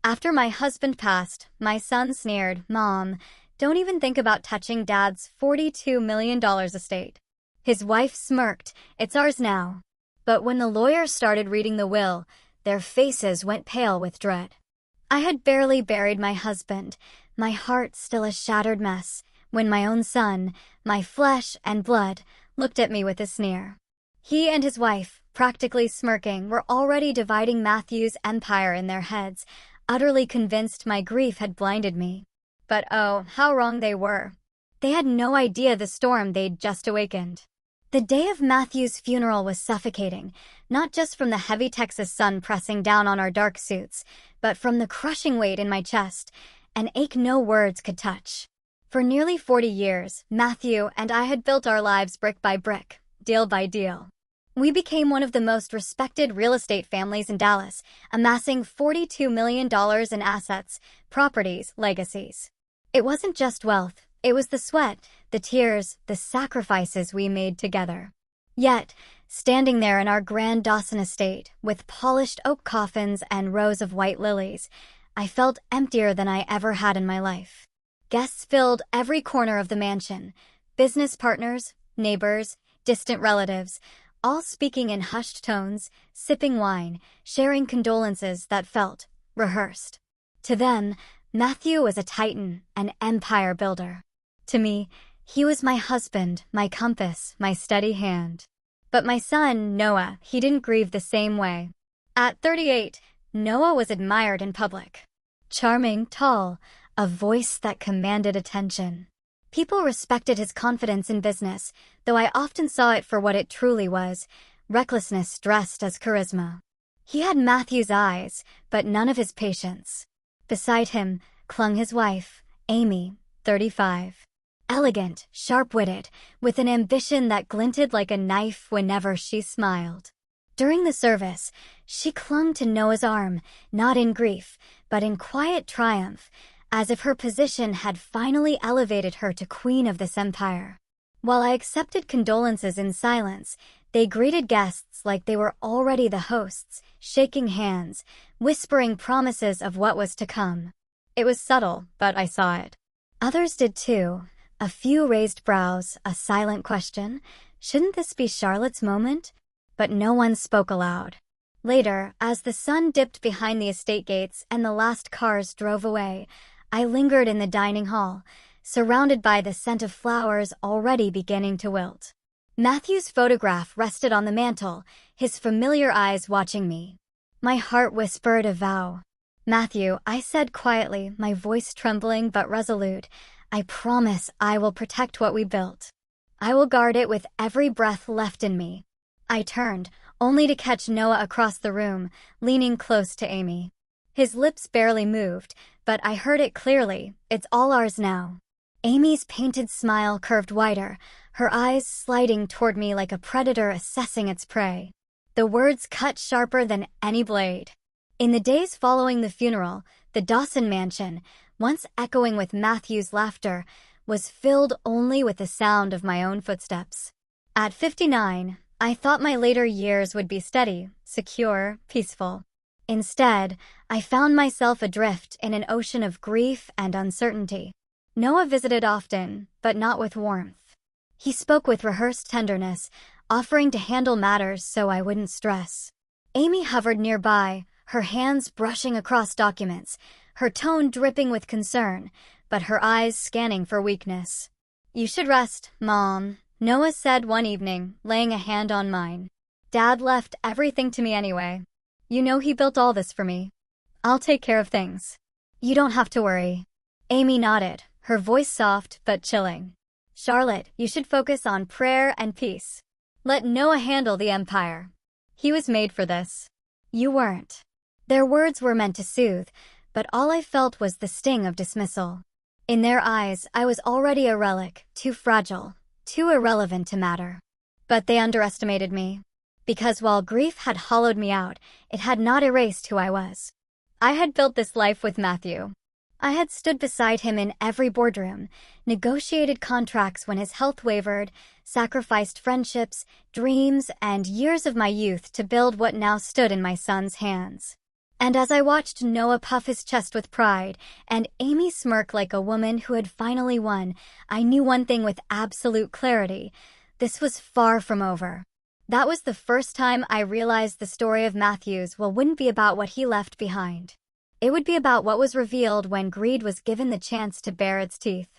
After my husband passed, my son sneered, "Mom, don't even think about touching Dad's $42 million estate." His wife smirked, "It's ours now." But when the lawyers started reading the will, their faces went pale with dread. I had barely buried my husband, my heart still a shattered mess, when my own son, my flesh and blood, looked at me with a sneer. He and his wife, practically smirking, were already dividing Matthew's empire in their heads, utterly convinced my grief had blinded me. But oh, how wrong they were. They had no idea the storm they'd just awakened. The day of Matthew's funeral was suffocating, not just from the heavy Texas sun pressing down on our dark suits, but from the crushing weight in my chest, an ache no words could touch. For nearly 40 years, Matthew and I had built our lives brick by brick, deal by deal. We became one of the most respected real estate families in Dallas, amassing $42 million in assets, properties, legacies. It wasn't just wealth, it was the sweat, the tears, the sacrifices we made together. Yet, standing there in our grand Dawson estate, with polished oak coffins and rows of white lilies, I felt emptier than I ever had in my life. Guests filled every corner of the mansion, business partners, neighbors, distant relatives, all speaking in hushed tones, sipping wine, sharing condolences that felt rehearsed. To them, Matthew was a titan, an empire builder. To me, he was my husband, my compass, my steady hand. But my son, Noah, he didn't grieve the same way. At 38, Noah was admired in public. Charming, tall, a voice that commanded attention. People respected his confidence in business, though I often saw it for what it truly was, recklessness dressed as charisma. He had Matthew's eyes, but none of his patience. Beside him clung his wife, Amy, 35. Elegant, sharp-witted, with an ambition that glinted like a knife whenever she smiled. During the service, she clung to Noah's arm, not in grief, but in quiet triumph, as if her position had finally elevated her to queen of this empire. While I accepted condolences in silence, they greeted guests like they were already the hosts, shaking hands, whispering promises of what was to come. It was subtle, but I saw it. Others did too. A few raised brows, a silent question. Shouldn't this be Charlotte's moment? But no one spoke aloud. Later, as the sun dipped behind the estate gates and the last cars drove away, I lingered in the dining hall, surrounded by the scent of flowers already beginning to wilt. Matthew's photograph rested on the mantel, his familiar eyes watching me. My heart whispered a vow. "Matthew," I said quietly, my voice trembling but resolute, "I promise I will protect what we built. I will guard it with every breath left in me." I turned, only to catch Noah across the room, leaning close to Amy. His lips barely moved, but I heard it clearly, "It's all ours now." Amy's painted smile curved wider, her eyes sliding toward me like a predator assessing its prey. The words cut sharper than any blade. In the days following the funeral, the Dawson mansion, once echoing with Matthew's laughter, was filled only with the sound of my own footsteps. At 59, I thought my later years would be steady, secure, peaceful. Instead, I found myself adrift in an ocean of grief and uncertainty. Noah visited often, but not with warmth. He spoke with rehearsed tenderness, offering to handle matters so I wouldn't stress. Amy hovered nearby, her hands brushing across documents, her tone dripping with concern, but her eyes scanning for weakness. "You should rest, Mom," Noah said one evening, laying a hand on mine. "Dad left everything to me anyway. You know he built all this for me. I'll take care of things. You don't have to worry." Amy nodded, her voice soft but chilling. "Charlotte, you should focus on prayer and peace. Let Noah handle the empire. He was made for this. You weren't." Their words were meant to soothe, but all I felt was the sting of dismissal. In their eyes, I was already a relic, too fragile, too irrelevant to matter. But they underestimated me. Because while grief had hollowed me out, it had not erased who I was. I had built this life with Matthew. I had stood beside him in every boardroom, negotiated contracts when his health wavered, sacrificed friendships, dreams, and years of my youth to build what now stood in my son's hands. And as I watched Noah puff his chest with pride and Amy smirk like a woman who had finally won, I knew one thing with absolute clarity. This was far from over. That was the first time I realized the story of Matthew's wouldn't be about what he left behind. It would be about what was revealed when greed was given the chance to bare its teeth.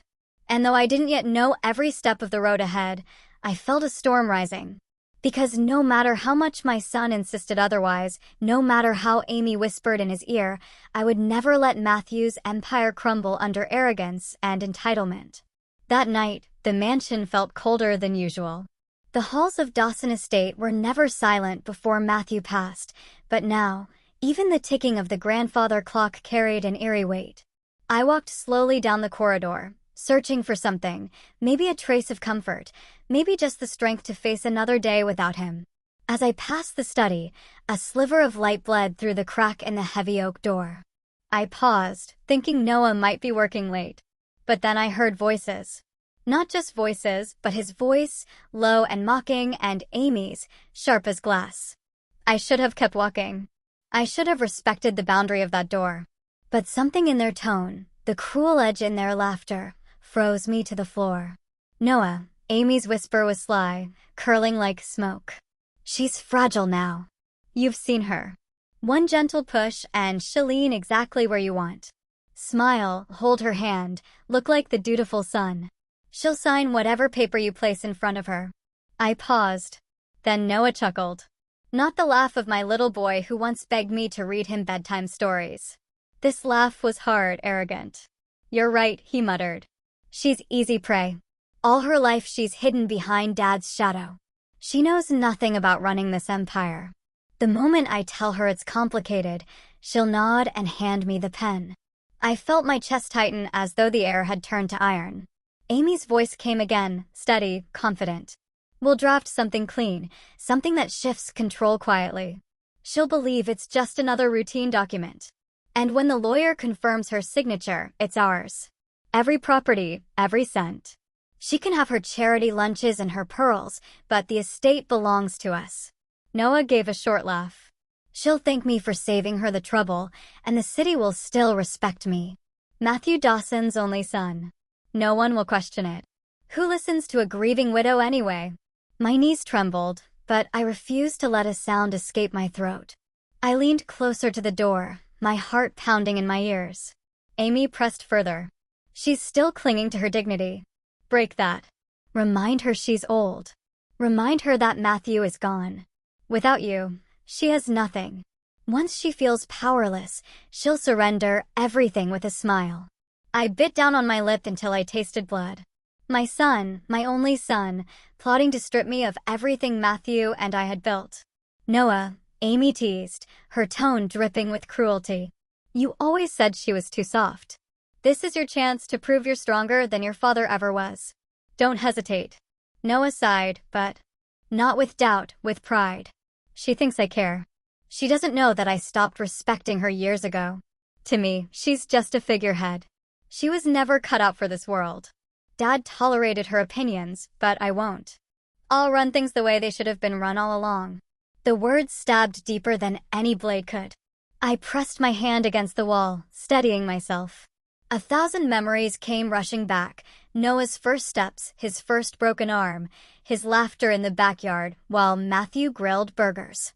And though I didn't yet know every step of the road ahead, I felt a storm rising. Because no matter how much my son insisted otherwise, no matter how Amy whispered in his ear, I would never let Matthew's empire crumble under arrogance and entitlement. That night, the mansion felt colder than usual. The halls of Dawson Estate were never silent before Matthew passed, but now, even the ticking of the grandfather clock carried an eerie weight. I walked slowly down the corridor, searching for something, maybe a trace of comfort, maybe just the strength to face another day without him. As I passed the study, a sliver of light bled through the crack in the heavy oak door. I paused, thinking Noah might be working late. But then I heard voices. Not just voices, but his voice, low and mocking, and Amy's, sharp as glass. I should have kept walking. I should have respected the boundary of that door. But something in their tone, the cruel edge in their laughter, froze me to the floor. Noah, Amy's whisper was sly, curling like smoke. She's fragile now. You've seen her. One gentle push and she'll lean exactly where you want. Smile, hold her hand, look like the dutiful son. She'll sign whatever paper you place in front of her. I paused. Then Noah chuckled. Not the laugh of my little boy who once begged me to read him bedtime stories. This laugh was hard, arrogant. You're right, he muttered. She's easy prey. All her life she's hidden behind Dad's shadow. She knows nothing about running this empire. The moment I tell her it's complicated, she'll nod and hand me the pen. I felt my chest tighten as though the air had turned to iron. Amy's voice came again, steady, confident. We'll draft something clean, something that shifts control quietly. She'll believe it's just another routine document. And when the lawyer confirms her signature, it's ours. Every property, every cent. She can have her charity lunches and her pearls, but the estate belongs to us. Noah gave a short laugh. She'll thank me for saving her the trouble, and the city will still respect me. Matthew Dawson's only son. No one will question it. Who listens to a grieving widow anyway? My knees trembled, but I refused to let a sound escape my throat. I leaned closer to the door, my heart pounding in my ears. Amy pressed further. She's still clinging to her dignity. Break that. Remind her she's old. Remind her that Matthew is gone. Without you, she has nothing. Once she feels powerless, she'll surrender everything with a smile. I bit down on my lip until I tasted blood. My son, my only son, plotting to strip me of everything Matthew and I had built. Noah, Amy teased, her tone dripping with cruelty. You always said she was too soft. This is your chance to prove you're stronger than your father ever was. Don't hesitate. Noah sighed, but not with doubt, with pride. She thinks I care. She doesn't know that I stopped respecting her years ago. To me, she's just a figurehead. She was never cut out for this world. Dad tolerated her opinions, but I won't. I'll run things the way they should have been run all along. The words stabbed deeper than any blade could. I pressed my hand against the wall, steadying myself. 1,000 memories came rushing back. Noah's first steps, his first broken arm, his laughter in the backyard while Matthew grilled burgers.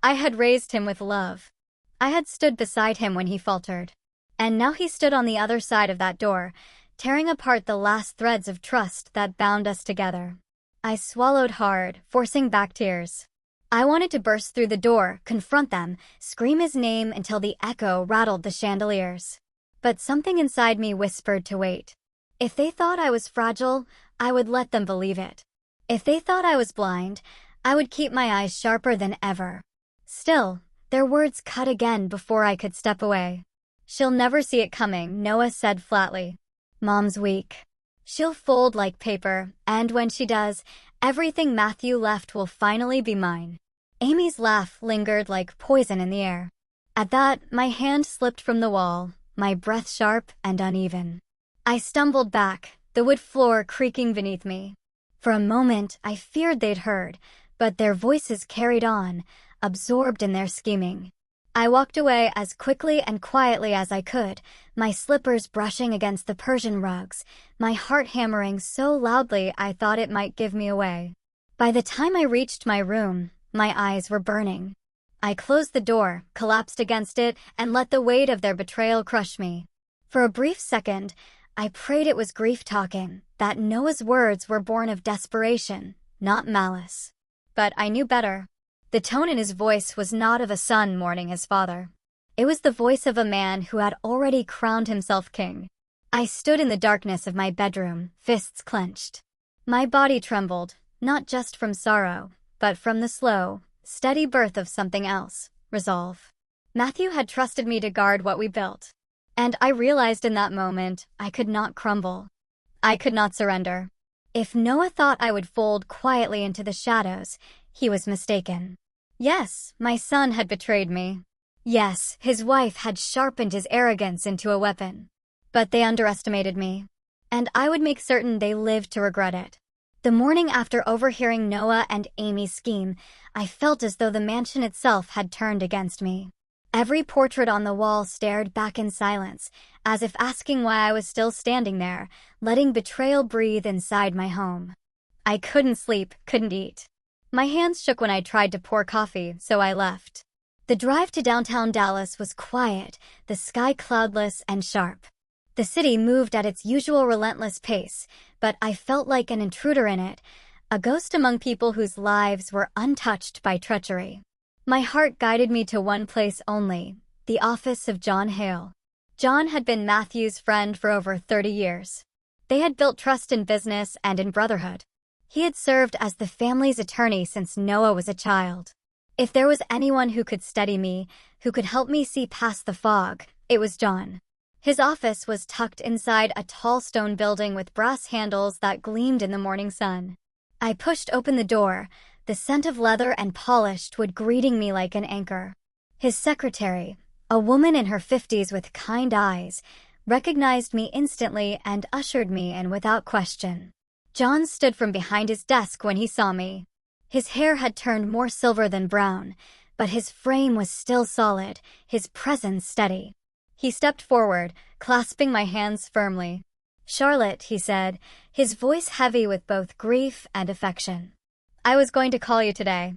I had raised him with love. I had stood beside him when he faltered. And now he stood on the other side of that door, tearing apart the last threads of trust that bound us together. I swallowed hard, forcing back tears. I wanted to burst through the door, confront them, scream his name until the echo rattled the chandeliers. But something inside me whispered to wait. If they thought I was fragile, I would let them believe it. If they thought I was blind, I would keep my eyes sharper than ever. Still, their words cut again before I could step away. She'll never see it coming, Noah said flatly. Mom's weak. She'll fold like paper, and when she does, everything Matthew left will finally be mine. Amy's laugh lingered like poison in the air. At that, my hand slipped from the wall, my breath sharp and uneven. I stumbled back, the wood floor creaking beneath me. For a moment, I feared they'd heard, but their voices carried on, absorbed in their scheming. I walked away as quickly and quietly as I could, my slippers brushing against the Persian rugs, my heart hammering so loudly I thought it might give me away. By the time I reached my room, my eyes were burning. I closed the door, collapsed against it, and let the weight of their betrayal crush me. For a brief second, I prayed it was grief talking, that Noah's words were born of desperation, not malice. But I knew better. The tone in his voice was not of a son mourning his father. It was the voice of a man who had already crowned himself king. I stood in the darkness of my bedroom, fists clenched. My body trembled, not just from sorrow, but from the slow, steady birth of something else, resolve. Matthew had trusted me to guard what we built. And I realized in that moment I could not crumble. I could not surrender. If Noah thought I would fold quietly into the shadows, he was mistaken. Yes, my son had betrayed me. Yes, his wife had sharpened his arrogance into a weapon. But they underestimated me. And I would make certain they lived to regret it. The morning after overhearing Noah and Amy's scheme, I felt as though the mansion itself had turned against me. Every portrait on the wall stared back in silence, as if asking why I was still standing there, letting betrayal breathe inside my home. I couldn't sleep, couldn't eat. My hands shook when I tried to pour coffee, so I left. The drive to downtown Dallas was quiet, the sky cloudless and sharp. The city moved at its usual relentless pace, but I felt like an intruder in it, a ghost among people whose lives were untouched by treachery. My heart guided me to one place only, the office of John Hale. John had been Matthew's friend for over 30 years. They had built trust in business and in brotherhood. He had served as the family's attorney since Noah was a child. If there was anyone who could steady me, who could help me see past the fog, it was John. His office was tucked inside a tall stone building with brass handles that gleamed in the morning sun. I pushed open the door. The scent of leather and polished wood greeting me like an anchor. His secretary, a woman in her 50s with kind eyes, recognized me instantly and ushered me in without question. John stood from behind his desk when he saw me. His hair had turned more silver than brown, but his frame was still solid, his presence steady. He stepped forward, clasping my hands firmly. "Charlotte," he said, his voice heavy with both grief and affection. "I was going to call you today.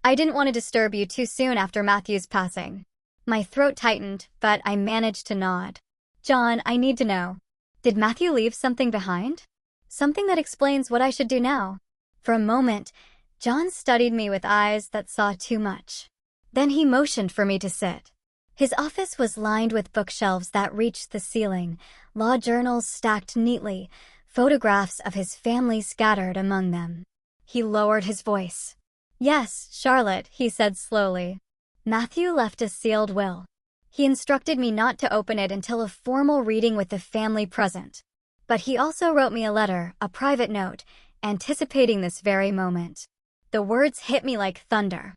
I didn't want to disturb you too soon after Matthew's passing." My throat tightened, but I managed to nod. "John, I need to know. Did Matthew leave something behind? Something that explains what I should do now?" For a moment, John studied me with eyes that saw too much. Then he motioned for me to sit. His office was lined with bookshelves that reached the ceiling, law journals stacked neatly, photographs of his family scattered among them. He lowered his voice. "Yes, Charlotte," he said slowly. "Matthew left a sealed will. He instructed me not to open it until a formal reading with the family present. But he also wrote me a letter, a private note, anticipating this very moment." The words hit me like thunder.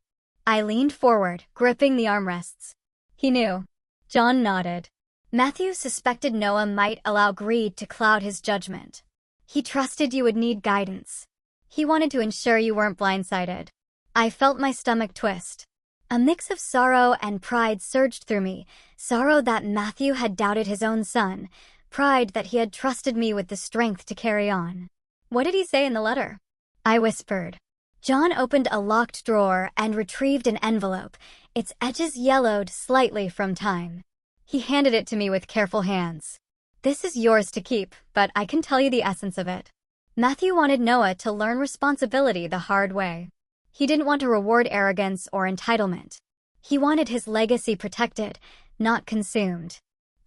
I leaned forward, gripping the armrests. "He knew." John nodded. "Matthew suspected Noah might allow greed to cloud his judgment. He trusted you would need guidance. He wanted to ensure you weren't blindsided." I felt my stomach twist. A mix of sorrow and pride surged through me, sorrow that Matthew had doubted his own son, pride that he had trusted me with the strength to carry on. "What did he say in the letter?" I whispered. John opened a locked drawer and retrieved an envelope, its edges yellowed slightly from time. He handed it to me with careful hands. "This is yours to keep, but I can tell you the essence of it. Matthew wanted Noah to learn responsibility the hard way. He didn't want to reward arrogance or entitlement. He wanted his legacy protected, not consumed."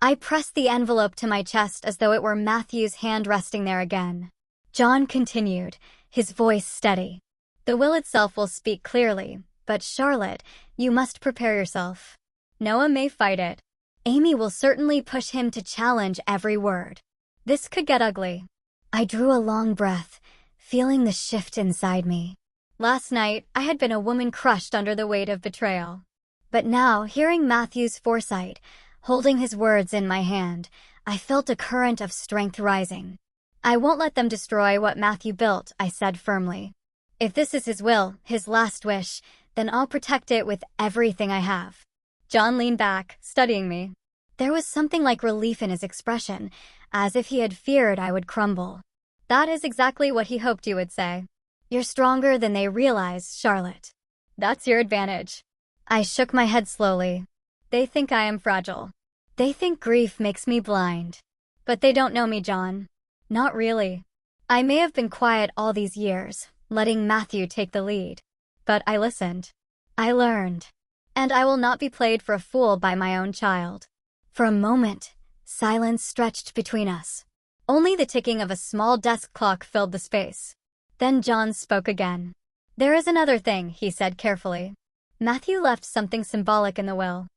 I pressed the envelope to my chest as though it were Matthew's hand resting there again. John continued, his voice steady. "The will itself will speak clearly, but Charlotte, you must prepare yourself. Noah may fight it. Amy will certainly push him to challenge every word. This could get ugly." I drew a long breath, feeling the shift inside me. Last night, I had been a woman crushed under the weight of betrayal. But now, hearing Matthew's foresight, holding his words in my hand, I felt a current of strength rising. "I won't let them destroy what Matthew built," I said firmly. "If this is his will, his last wish, then I'll protect it with everything I have." John leaned back, studying me. There was something like relief in his expression, as if he had feared I would crumble. That is exactly what he hoped you would say. You're stronger than they realize, Charlotte. That's your advantage. I shook my head slowly. They think I am fragile. They think grief makes me blind. But they don't know me, John. Not really. I may have been quiet all these years, letting Matthew take the lead. But I listened. I learned. And I will not be played for a fool by my own child. For a moment, silence stretched between us. Only the ticking of a small desk clock filled the space. Then John spoke again. There is another thing, he said carefully. Matthew left something symbolic in the will.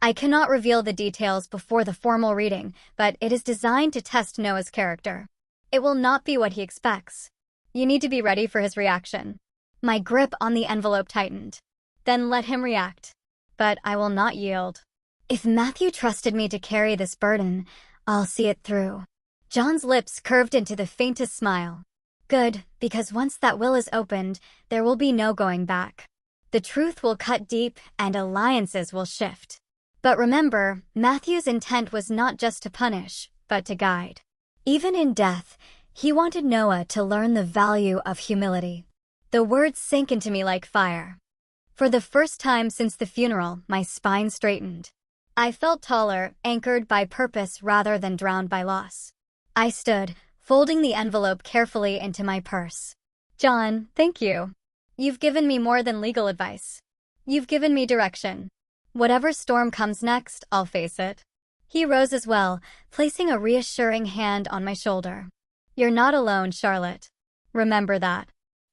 I cannot reveal the details before the formal reading, but it is designed to test Noah's character. It will not be what he expects. You need to be ready for his reaction. My grip on the envelope tightened. Then let him react. But I will not yield. If Matthew trusted me to carry this burden, I'll see it through. John's lips curved into the faintest smile. Good, because once that will is opened, there will be no going back. The truth will cut deep and alliances will shift. But remember, Matthew's intent was not just to punish, but to guide. Even in death, he wanted Noah to learn the value of humility. The words sank into me like fire. For the first time since the funeral, my spine straightened. I felt taller, anchored by purpose rather than drowned by loss. I stood, folding the envelope carefully into my purse. John, thank you. You've given me more than legal advice. You've given me direction. Whatever storm comes next, I'll face it. He rose as well, placing a reassuring hand on my shoulder. You're not alone, Charlotte. Remember that.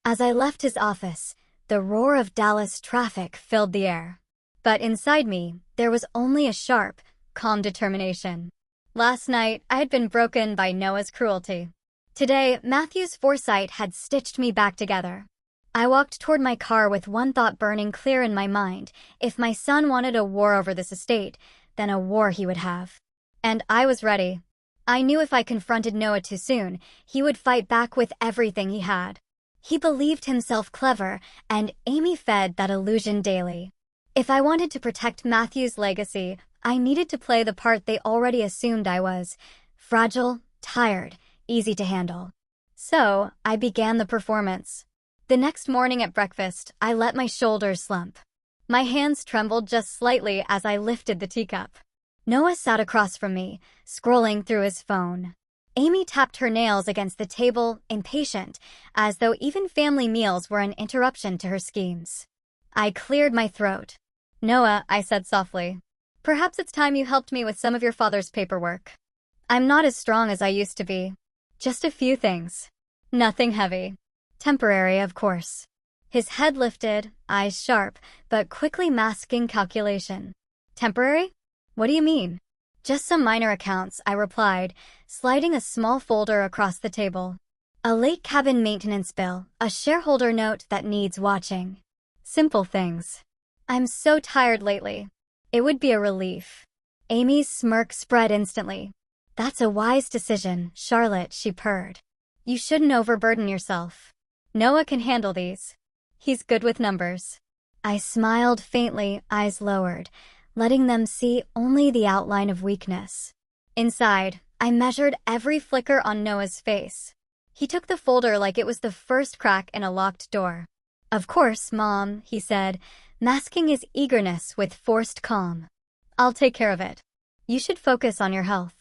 As I left his office, the roar of Dallas traffic filled the air. But inside me, there was only a sharp, calm determination. Last night, I had been broken by Noah's cruelty. Today, Matthew's foresight had stitched me back together. I walked toward my car with one thought burning clear in my mind. If my son wanted a war over this estate, then a war he would have. And I was ready. I knew if I confronted Noah too soon, he would fight back with everything he had. He believed himself clever, and Amy fed that illusion daily. If I wanted to protect Matthew's legacy, I needed to play the part they already assumed I was. Fragile, tired, easy to handle. So, I began the performance. The next morning at breakfast, I let my shoulders slump. My hands trembled just slightly as I lifted the teacup. Noah sat across from me, scrolling through his phone. Amy tapped her nails against the table, impatient, as though even family meals were an interruption to her schemes. I cleared my throat. Noah, I said softly, perhaps it's time you helped me with some of your father's paperwork. I'm not as strong as I used to be. Just a few things. Nothing heavy. Temporary, of course. His head lifted, eyes sharp, but quickly masking calculation. Temporary? What do you mean? Just some minor accounts, I replied, sliding a small folder across the table. A late cabin maintenance bill, a shareholder note that needs watching. Simple things. I'm so tired lately. It would be a relief. Amy's smirk spread instantly. That's a wise decision, Charlotte, she purred. You shouldn't overburden yourself. Noah can handle these. He's good with numbers. I smiled faintly, eyes lowered, letting them see only the outline of weakness. Inside, I measured every flicker on Noah's face. He took the folder like it was the first crack in a locked door. Of course, Mom, he said, masking his eagerness with forced calm. I'll take care of it. You should focus on your health.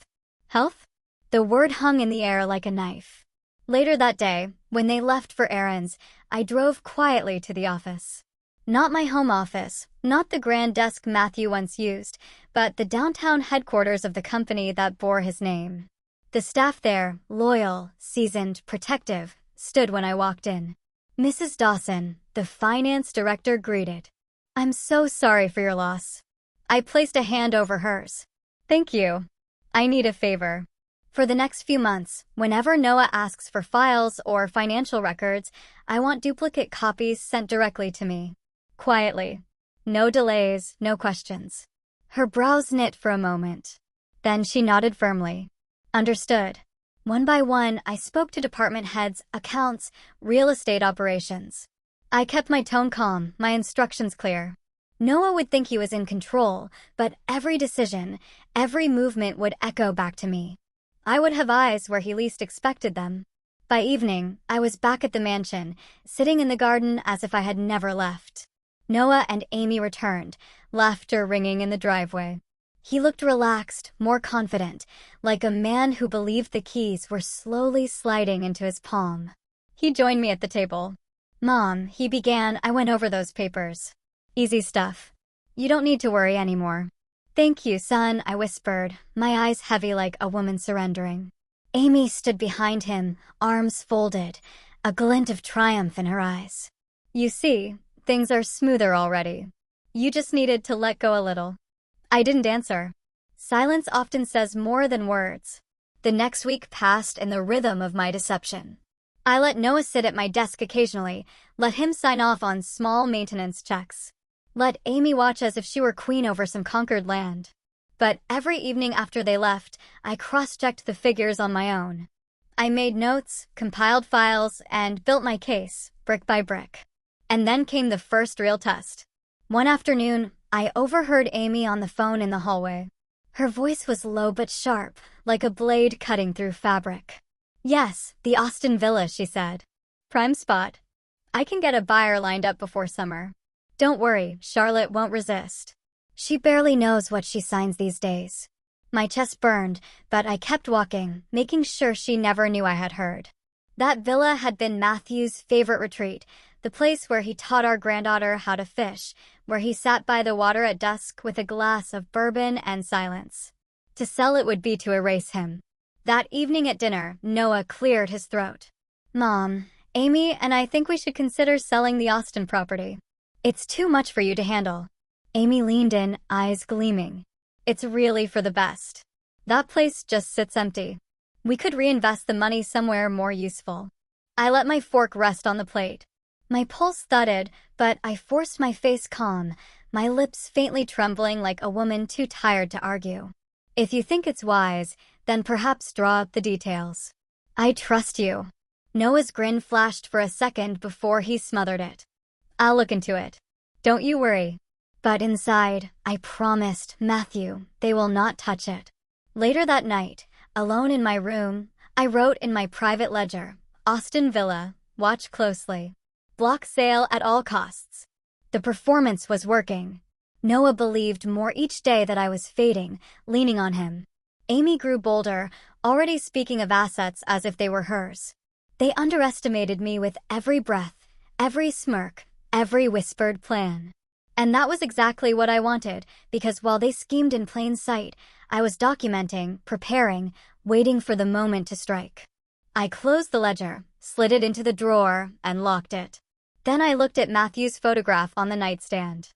Health? The word hung in the air like a knife. Later that day, when they left for errands, I drove quietly to the office. Not my home office, not the grand desk Matthew once used, but the downtown headquarters of the company that bore his name. The staff there, loyal, seasoned, protective, stood when I walked in. Mrs. Dawson, the finance director, greeted. I'm so sorry for your loss. I placed a hand over hers. Thank you. I need a favor. For the next few months, whenever Noah asks for files or financial records, I want duplicate copies sent directly to me. Quietly. No delays, no questions. Her brows knit for a moment. Then she nodded firmly. Understood. One by one, I spoke to department heads, accounts, real estate operations. I kept my tone calm, my instructions clear. Noah would think he was in control, but every decision, every movement would echo back to me. I would have eyes where he least expected them. By evening, I was back at the mansion, sitting in the garden as if I had never left. Noah and Amy returned, laughter ringing in the driveway. He looked relaxed, more confident, like a man who believed the keys were slowly sliding into his palm. He joined me at the table. "Mom," he began, "I went over those papers. Easy stuff. You don't need to worry anymore." "Thank you, son," I whispered, my eyes heavy like a woman surrendering. Amy stood behind him, arms folded, a glint of triumph in her eyes. "You see, things are smoother already. You just needed to let go a little." I didn't answer. Silence often says more than words. The next week passed in the rhythm of my deception. I let Noah sit at my desk occasionally, let him sign off on small maintenance checks. Let Amy watch as if she were queen over some conquered land. But every evening after they left, I cross-checked the figures on my own. I made notes, compiled files, and built my case, brick by brick. And then came the first real test. One afternoon, I overheard Amy on the phone in the hallway. Her voice was low but sharp, like a blade cutting through fabric. "Yes, the Austin Villa," she said. "Prime spot. I can get a buyer lined up before summer. Don't worry, Charlotte won't resist. She barely knows what she signs these days." My chest burned, but I kept walking, making sure she never knew I had heard. That villa had been Matthew's favorite retreat, the place where he taught our granddaughter how to fish, where he sat by the water at dusk with a glass of bourbon and silence. To sell it would be to erase him. That evening at dinner, Noah cleared his throat. "Mom, Amy and I think we should consider selling the Austin property. It's too much for you to handle." Amy leaned in, eyes gleaming. "It's really for the best. That place just sits empty. We could reinvest the money somewhere more useful." I let my fork rest on the plate. My pulse thudded, but I forced my face calm, my lips faintly trembling like a woman too tired to argue. "If you think it's wise, then perhaps draw up the details. I trust you." Noah's grin flashed for a second before he smothered it. "I'll look into it. Don't you worry." But inside, I promised Matthew they will not touch it. Later that night, alone in my room, I wrote in my private ledger, "Austin Villa, watch closely. Block sale at all costs." The performance was working. Noah believed more each day that I was fading, leaning on him. Amy grew bolder, already speaking of assets as if they were hers. They underestimated me with every breath, every smirk, every whispered plan. And that was exactly what I wanted, because while they schemed in plain sight, I was documenting, preparing, waiting for the moment to strike. I closed the ledger, slid it into the drawer, and locked it. Then I looked at Matthew's photograph on the nightstand.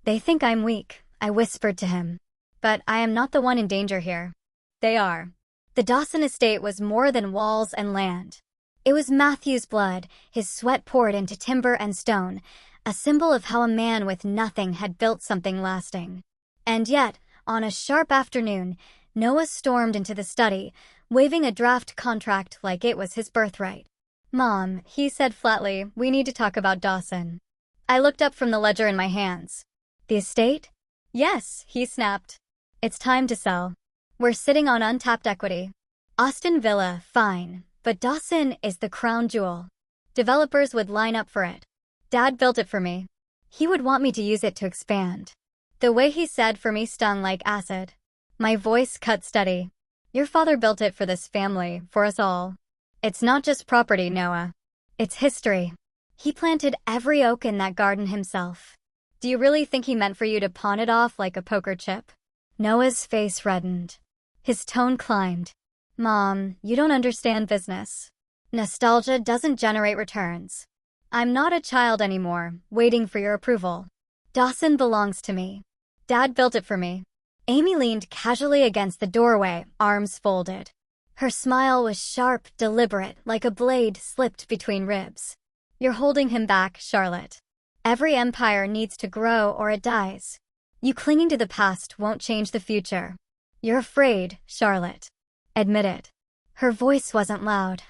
"They think I'm weak," I whispered to him. "But I am not the one in danger here. They are." The Dawson estate was more than walls and land. It was Matthew's blood, his sweat poured into timber and stone, a symbol of how a man with nothing had built something lasting. And yet, on a sharp afternoon, Noah stormed into the study, waving a draft contract like it was his birthright. "Mom," he said flatly, "we need to talk about Dawson." I looked up from the ledger in my hands. "The estate?" "Yes," he snapped. "It's time to sell. We're sitting on untapped equity. Austin Villa, fine, but Dawson is the crown jewel. Developers would line up for it. Dad built it for me. He would want me to use it to expand." The way he said "for me" stung like acid. My voice cut steady. "Your father built it for this family, for us all. It's not just property, Noah. It's history. He planted every oak in that garden himself. Do you really think he meant for you to pawn it off like a poker chip?" Noah's face reddened. His tone climbed. "Mom, you don't understand business. Nostalgia doesn't generate returns. I'm not a child anymore, waiting for your approval. Dawson belongs to me. Dad built it for me." Amy leaned casually against the doorway, arms folded. Her smile was sharp, deliberate, like a blade slipped between ribs. "You're holding him back, Charlotte. Every empire needs to grow or it dies. You clinging to the past won't change the future. You're afraid, Charlotte. Admit it." Her voice wasn't loud,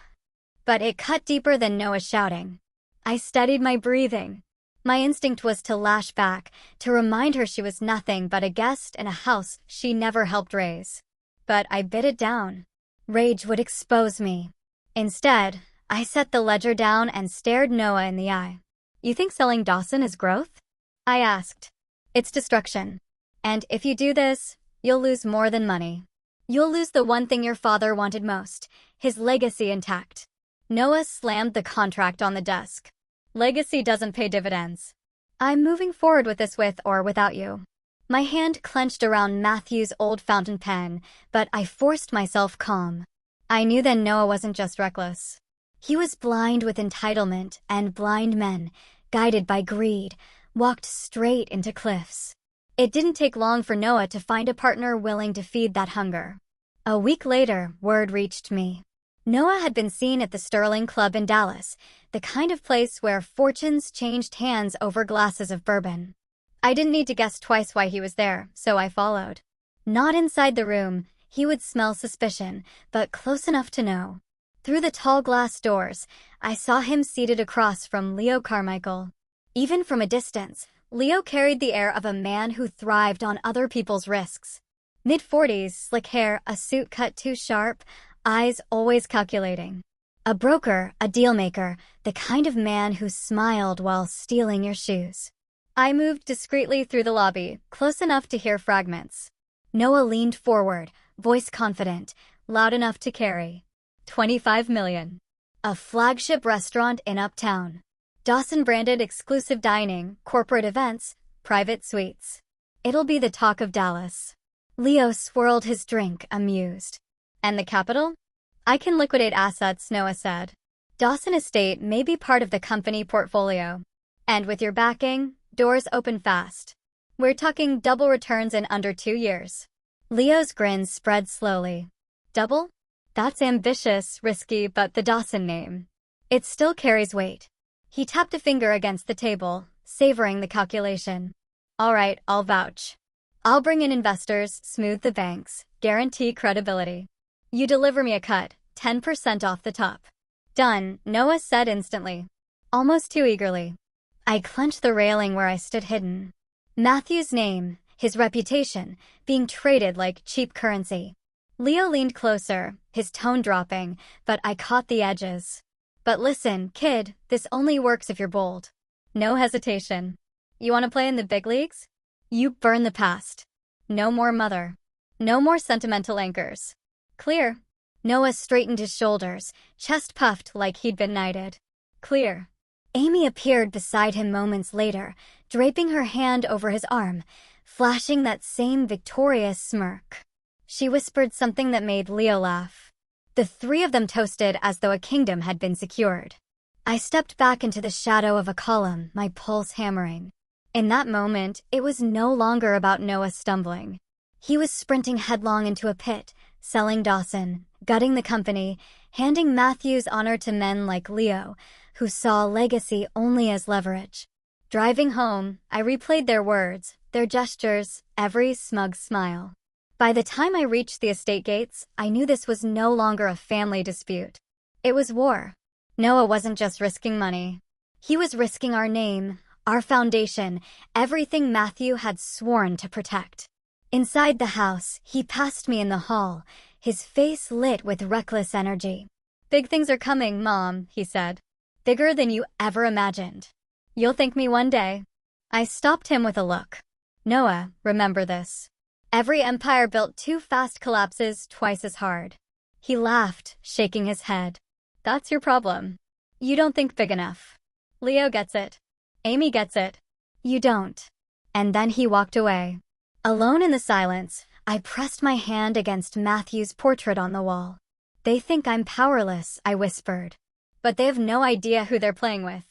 but it cut deeper than Noah's shouting. I steadied my breathing. My instinct was to lash back, to remind her she was nothing but a guest in a house she never helped raise. But I bit it down. Rage would expose me. Instead, I set the ledger down and stared Noah in the eye. "You think selling Dawson is growth?" I asked. "It's destruction. And if you do this, you'll lose more than money. You'll lose the one thing your father wanted most, his legacy intact." Noah slammed the contract on the desk. "Legacy doesn't pay dividends. I'm moving forward with this with or without you." My hand clenched around Matthew's old fountain pen, but I forced myself calm. I knew then Noah wasn't just reckless. He was blind with entitlement, and blind men, guided by greed, walked straight into cliffs. It didn't take long for Noah to find a partner willing to feed that hunger. A week later, word reached me. Noah had been seen at the Sterling Club in Dallas, the kind of place where fortunes changed hands over glasses of bourbon. I didn't need to guess twice why he was there, so I followed. Not inside the room, he would smell suspicion, but close enough to know. Through the tall glass doors, I saw him seated across from Leo Carmichael. Even from a distance, Leo carried the air of a man who thrived on other people's risks. Mid-40s, slick hair, a suit cut too sharp, eyes always calculating. A broker, a dealmaker, the kind of man who smiled while stealing your shoes. I moved discreetly through the lobby, close enough to hear fragments. Noah leaned forward, voice confident, loud enough to carry. 25 million. A flagship restaurant in Uptown. Dawson-branded exclusive dining, corporate events, private suites. It'll be the talk of Dallas. Leo swirled his drink, amused. "And the capital?" "I can liquidate assets," Noah said. "Dawson Estate may be part of the company portfolio. And with your backing, doors open fast. We're talking double returns in under 2 years." Leo's grin spread slowly. "Double? That's ambitious, risky, but the Dawson name. It still carries weight." He tapped a finger against the table, savoring the calculation. "All right, I'll vouch. I'll bring in investors, smooth the banks, guarantee credibility. You deliver me a cut, 10% off the top." "Done," Noah said instantly. Almost too eagerly. I clenched the railing where I stood hidden. Matthew's name, his reputation, being traded like cheap currency. Leo leaned closer, his tone dropping, but I caught the edges. "But listen, kid, this only works if you're bold. No hesitation. You want to play in the big leagues? You burn the past. No more mother. No more sentimental anchors. Clear?" Noah straightened his shoulders, chest puffed like he'd been knighted. "Clear." Amy appeared beside him moments later, draping her hand over his arm, flashing that same victorious smirk. She whispered something that made Leo laugh. The three of them toasted as though a kingdom had been secured. I stepped back into the shadow of a column, my pulse hammering. In that moment, it was no longer about Noah stumbling. He was sprinting headlong into a pit, selling Dawson, gutting the company, handing Matthew's honor to men like Leo, who saw legacy only as leverage. Driving home, I replayed their words, their gestures, every smug smile. By the time I reached the estate gates, I knew this was no longer a family dispute. It was war. Noah wasn't just risking money. He was risking our name, our foundation, everything Matthew had sworn to protect. Inside the house, he passed me in the hall, his face lit with reckless energy. "Big things are coming, Mom," he said. "Bigger than you ever imagined. You'll thank me one day." I stopped him with a look. "Noah, remember this. Every empire built too fast collapses twice as hard." He laughed, shaking his head. "That's your problem. You don't think big enough. Leo gets it. Amy gets it. You don't." And then he walked away. Alone in the silence, I pressed my hand against Matthew's portrait on the wall. "They think I'm powerless," I whispered. "But they have no idea who they're playing with."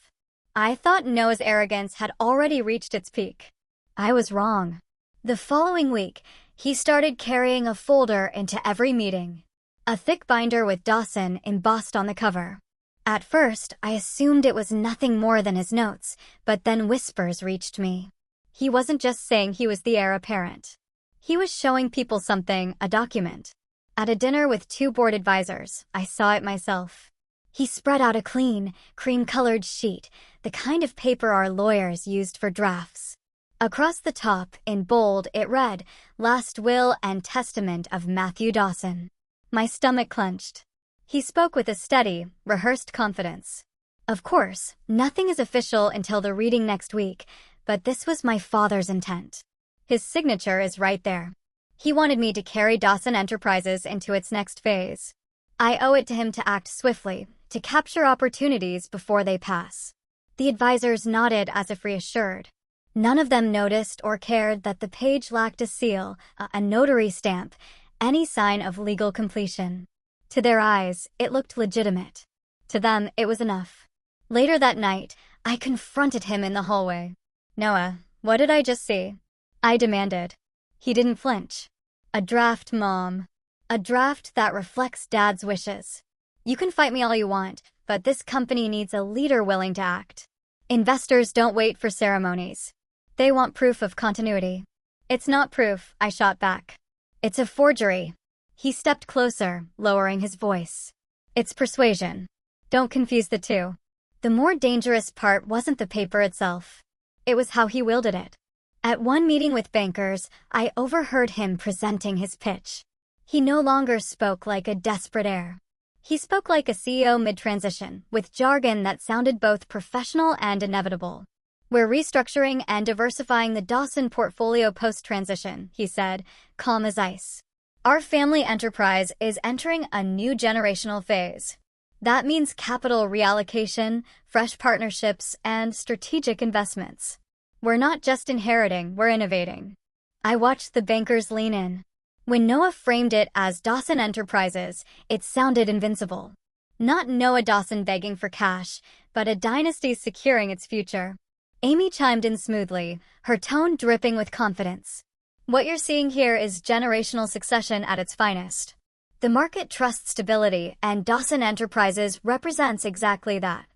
I thought Noah's arrogance had already reached its peak. I was wrong. The following week, he started carrying a folder into every meeting. A thick binder with Dawson embossed on the cover. At first, I assumed it was nothing more than his notes, but then whispers reached me. He wasn't just saying he was the heir apparent. He was showing people something, a document. At a dinner with 2 board advisors, I saw it myself. He spread out a clean, cream-colored sheet, the kind of paper our lawyers used for drafts. Across the top, in bold, it read, "Last Will and Testament of Matthew Dawson." My stomach clenched. He spoke with a steady, rehearsed confidence. Of course, nothing is official until the reading next week, but this was my father's intent. His signature is right there. He wanted me to carry Dawson Enterprises into its next phase. I owe it to him to act swiftly, to capture opportunities before they pass. The advisors nodded as if reassured. None of them noticed or cared that the page lacked a seal, a notary stamp, any sign of legal completion. To their eyes, it looked legitimate. To them, it was enough. Later that night, I confronted him in the hallway. "Noah, what did I just see?" I demanded. He didn't flinch. "A draft, Mom. A draft that reflects Dad's wishes. You can fight me all you want, but this company needs a leader willing to act. Investors don't wait for ceremonies. They want proof of continuity." "It's not proof," I shot back. "It's a forgery." He stepped closer, lowering his voice. "It's persuasion. Don't confuse the two." The more dangerous part wasn't the paper itself. It was how he wielded it. At one meeting with bankers, I overheard him presenting his pitch. He no longer spoke like a desperate heir. He spoke like a CEO mid-transition, with jargon that sounded both professional and inevitable. "We're restructuring and diversifying the Dawson portfolio post-transition," he said, calm as ice. "Our family enterprise is entering a new generational phase. That means capital reallocation, fresh partnerships, and strategic investments. We're not just inheriting, we're innovating." I watched the bankers lean in. When Noah framed it as Dawson Enterprises, it sounded invincible. Not Noah Dawson begging for cash, but a dynasty securing its future. Amy chimed in smoothly, her tone dripping with confidence. "What you're seeing here is generational succession at its finest. The market trusts stability, and Dawson Enterprises represents exactly that."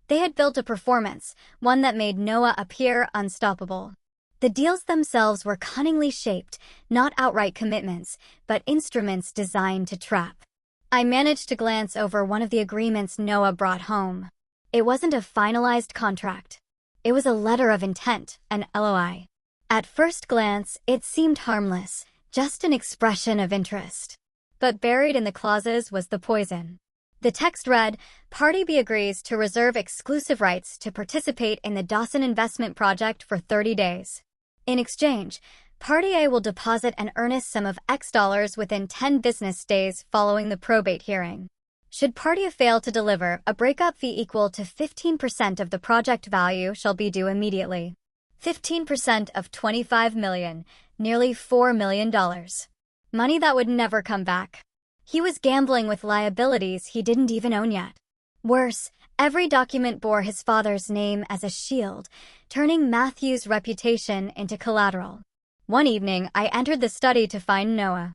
They had built a performance, one that made Noah appear unstoppable. The deals themselves were cunningly shaped, not outright commitments, but instruments designed to trap. I managed to glance over one of the agreements Noah brought home. It wasn't a finalized contract. It was a letter of intent, an LOI. At first glance, it seemed harmless, just an expression of interest. But buried in the clauses was the poison. The text read, "Party B agrees to reserve exclusive rights to participate in the Dawson investment project for 30 days. In exchange, Party A will deposit an earnest sum of X dollars within 10 business days following the probate hearing. Should Party A fail to deliver, a breakup fee equal to 15% of the project value shall be due immediately. 15% of $25 million, nearly $4 million. Money that would never come back." He was gambling with liabilities he didn't even own yet. Worse, every document bore his father's name as a shield, turning Matthew's reputation into collateral. One evening, I entered the study to find Noah.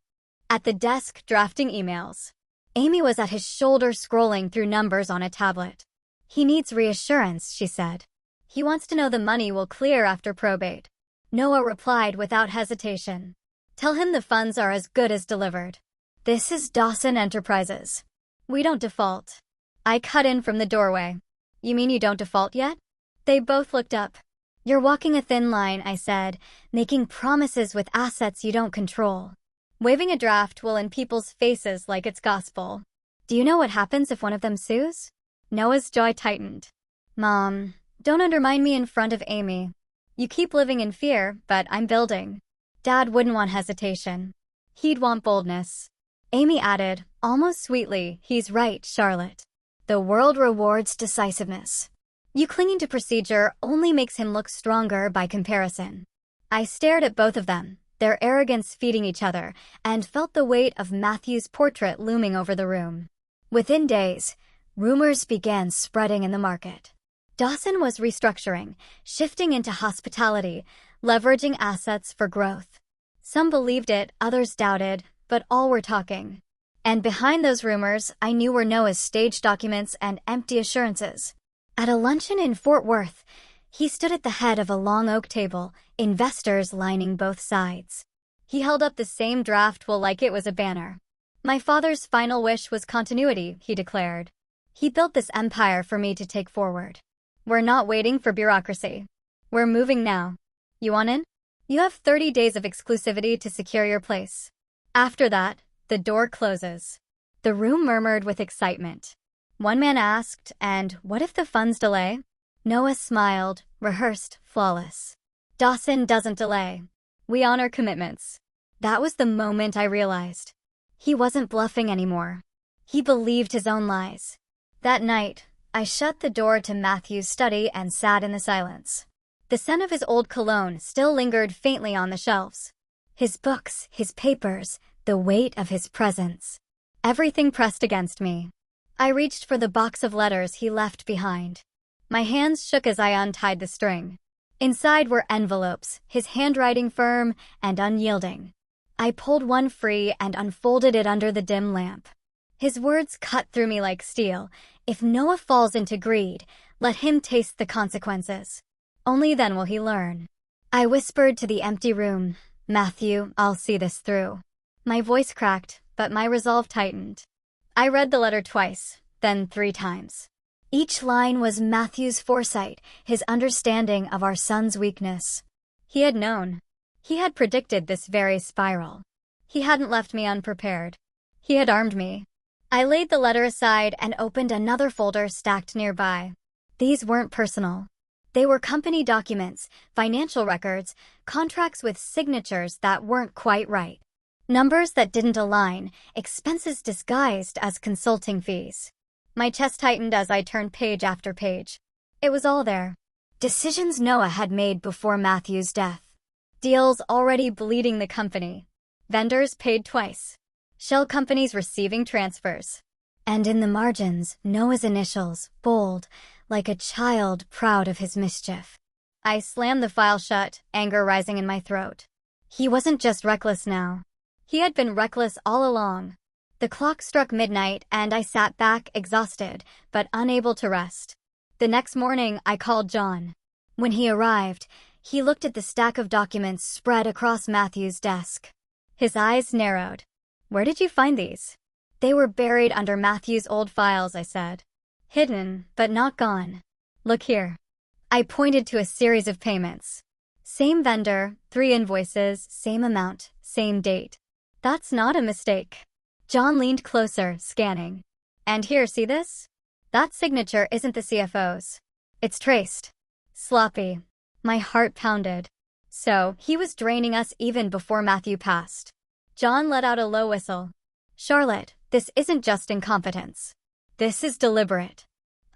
At the desk, drafting emails. Amy was at his shoulder scrolling through numbers on a tablet. "He needs reassurance," she said. "He wants to know the money will clear after probate." Noah replied without hesitation. "Tell him the funds are as good as delivered. This is Dawson Enterprises. We don't default." I cut in from the doorway. "You mean you don't default yet?" They both looked up. "You're walking a thin line," I said, "making promises with assets you don't control. Waving a draft will in people's faces like it's gospel. Do you know what happens if one of them sues?" Noah's jaw tightened. "Mom, don't undermine me in front of Amy. You keep living in fear, but I'm building." Dad wouldn't want hesitation. He'd want boldness. Amy added, almost sweetly, "He's right, Charlotte. The world rewards decisiveness. You clinging to procedure only makes him look stronger by comparison." I stared at both of them, their arrogance feeding each other, and felt the weight of Matthew's portrait looming over the room. Within days, rumors began spreading in the market. Dawson was restructuring, shifting into hospitality, leveraging assets for growth. Some believed it, others doubted, but all were talking. And behind those rumors, I knew were Noah's staged documents and empty assurances. At a luncheon in Fort Worth, he stood at the head of a long oak table, investors lining both sides. He held up the same draft will like it was a banner. "My father's final wish was continuity," he declared. He built this empire for me to take forward. We're not waiting for bureaucracy. We're moving now. You want in? You have 30 days of exclusivity to secure your place. After that, the door closes. The room murmured with excitement. One man asked, and what if the funds delay? Noah smiled, rehearsed, flawless. Dawson doesn't delay. We honor commitments. That was the moment I realized. He wasn't bluffing anymore. He believed his own lies. That night, I shut the door to Matthew's study and sat in the silence. The scent of his old cologne still lingered faintly on the shelves. His books, his papers, the weight of his presence. Everything pressed against me. I reached for the box of letters he left behind. My hands shook as I untied the string. Inside were envelopes, his handwriting firm and unyielding. I pulled one free and unfolded it under the dim lamp. His words cut through me like steel. If Noah falls into greed, let him taste the consequences. Only then will he learn. I whispered to the empty room, Matthew, I'll see this through. My voice cracked, but my resolve tightened. I read the letter twice, then 3 times. Each line was Matthew's foresight, his understanding of our son's weakness. He had known. He had predicted this very spiral. He hadn't left me unprepared. He had armed me. I laid the letter aside and opened another folder stacked nearby. These weren't personal. They were company documents, financial records, contracts with signatures that weren't quite right. Numbers that didn't align, expenses disguised as consulting fees. My chest tightened as I turned page after page. It was all there. Decisions Noah had made before Matthew's death. Deals already bleeding the company. Vendors paid twice. Shell companies receiving transfers. And in the margins, Noah's initials, bold, like a child proud of his mischief. I slammed the file shut, anger rising in my throat. He wasn't just reckless now. He had been reckless all along. The clock struck midnight, and I sat back, exhausted, but unable to rest. The next morning, I called John. When he arrived, he looked at the stack of documents spread across Matthew's desk. His eyes narrowed. Where did you find these? They were buried under Matthew's old files, I said. Hidden, but not gone. Look here. I pointed to a series of payments. Same vendor, 3 invoices, same amount, same date. That's not a mistake. John leaned closer, scanning. And here, see this? That signature isn't the CFO's. It's traced. Sloppy. My heart pounded. So, he was draining us even before Matthew passed. John let out a low whistle. Charlotte, this isn't just incompetence. This is deliberate.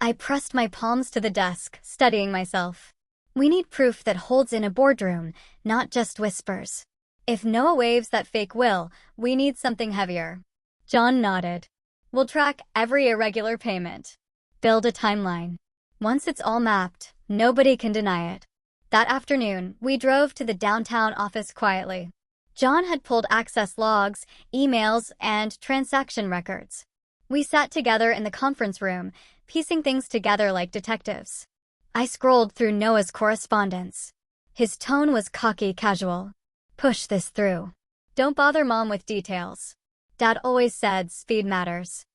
I pressed my palms to the desk, studying myself. We need proof that holds in a boardroom, not just whispers. If Noah waves that fake will, we need something heavier. John nodded. We'll track every irregular payment. Build a timeline. Once it's all mapped, nobody can deny it. That afternoon, we drove to the downtown office quietly. John had pulled access logs, emails, and transaction records. We sat together in the conference room, piecing things together like detectives. I scrolled through Noah's correspondence. His tone was cocky casual. Push this through. Don't bother Mom with details. Dad always said speed matters.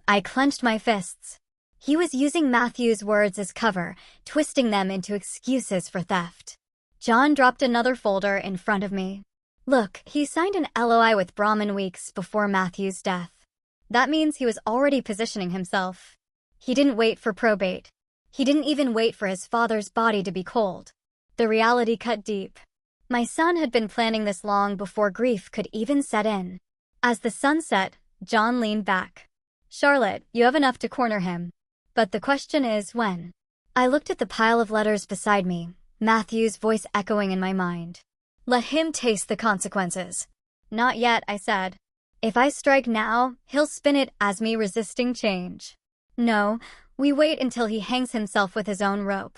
I clenched my fists. He was using Matthew's words as cover, twisting them into excuses for theft. John dropped another folder in front of me. Look, he signed an LOI with Brahman weeks before Matthew's death. That means he was already positioning himself. He didn't wait for probate. He didn't even wait for his father's body to be cold. The reality cut deep. My son had been planning this long before grief could even set in. As the sun set, John leaned back. Charlotte, you have enough to corner him. But the question is, when? I looked at the pile of letters beside me, Matthew's voice echoing in my mind. Let him taste the consequences. Not yet, I said. If I strike now, he'll spin it as me resisting change. No, we wait until he hangs himself with his own rope.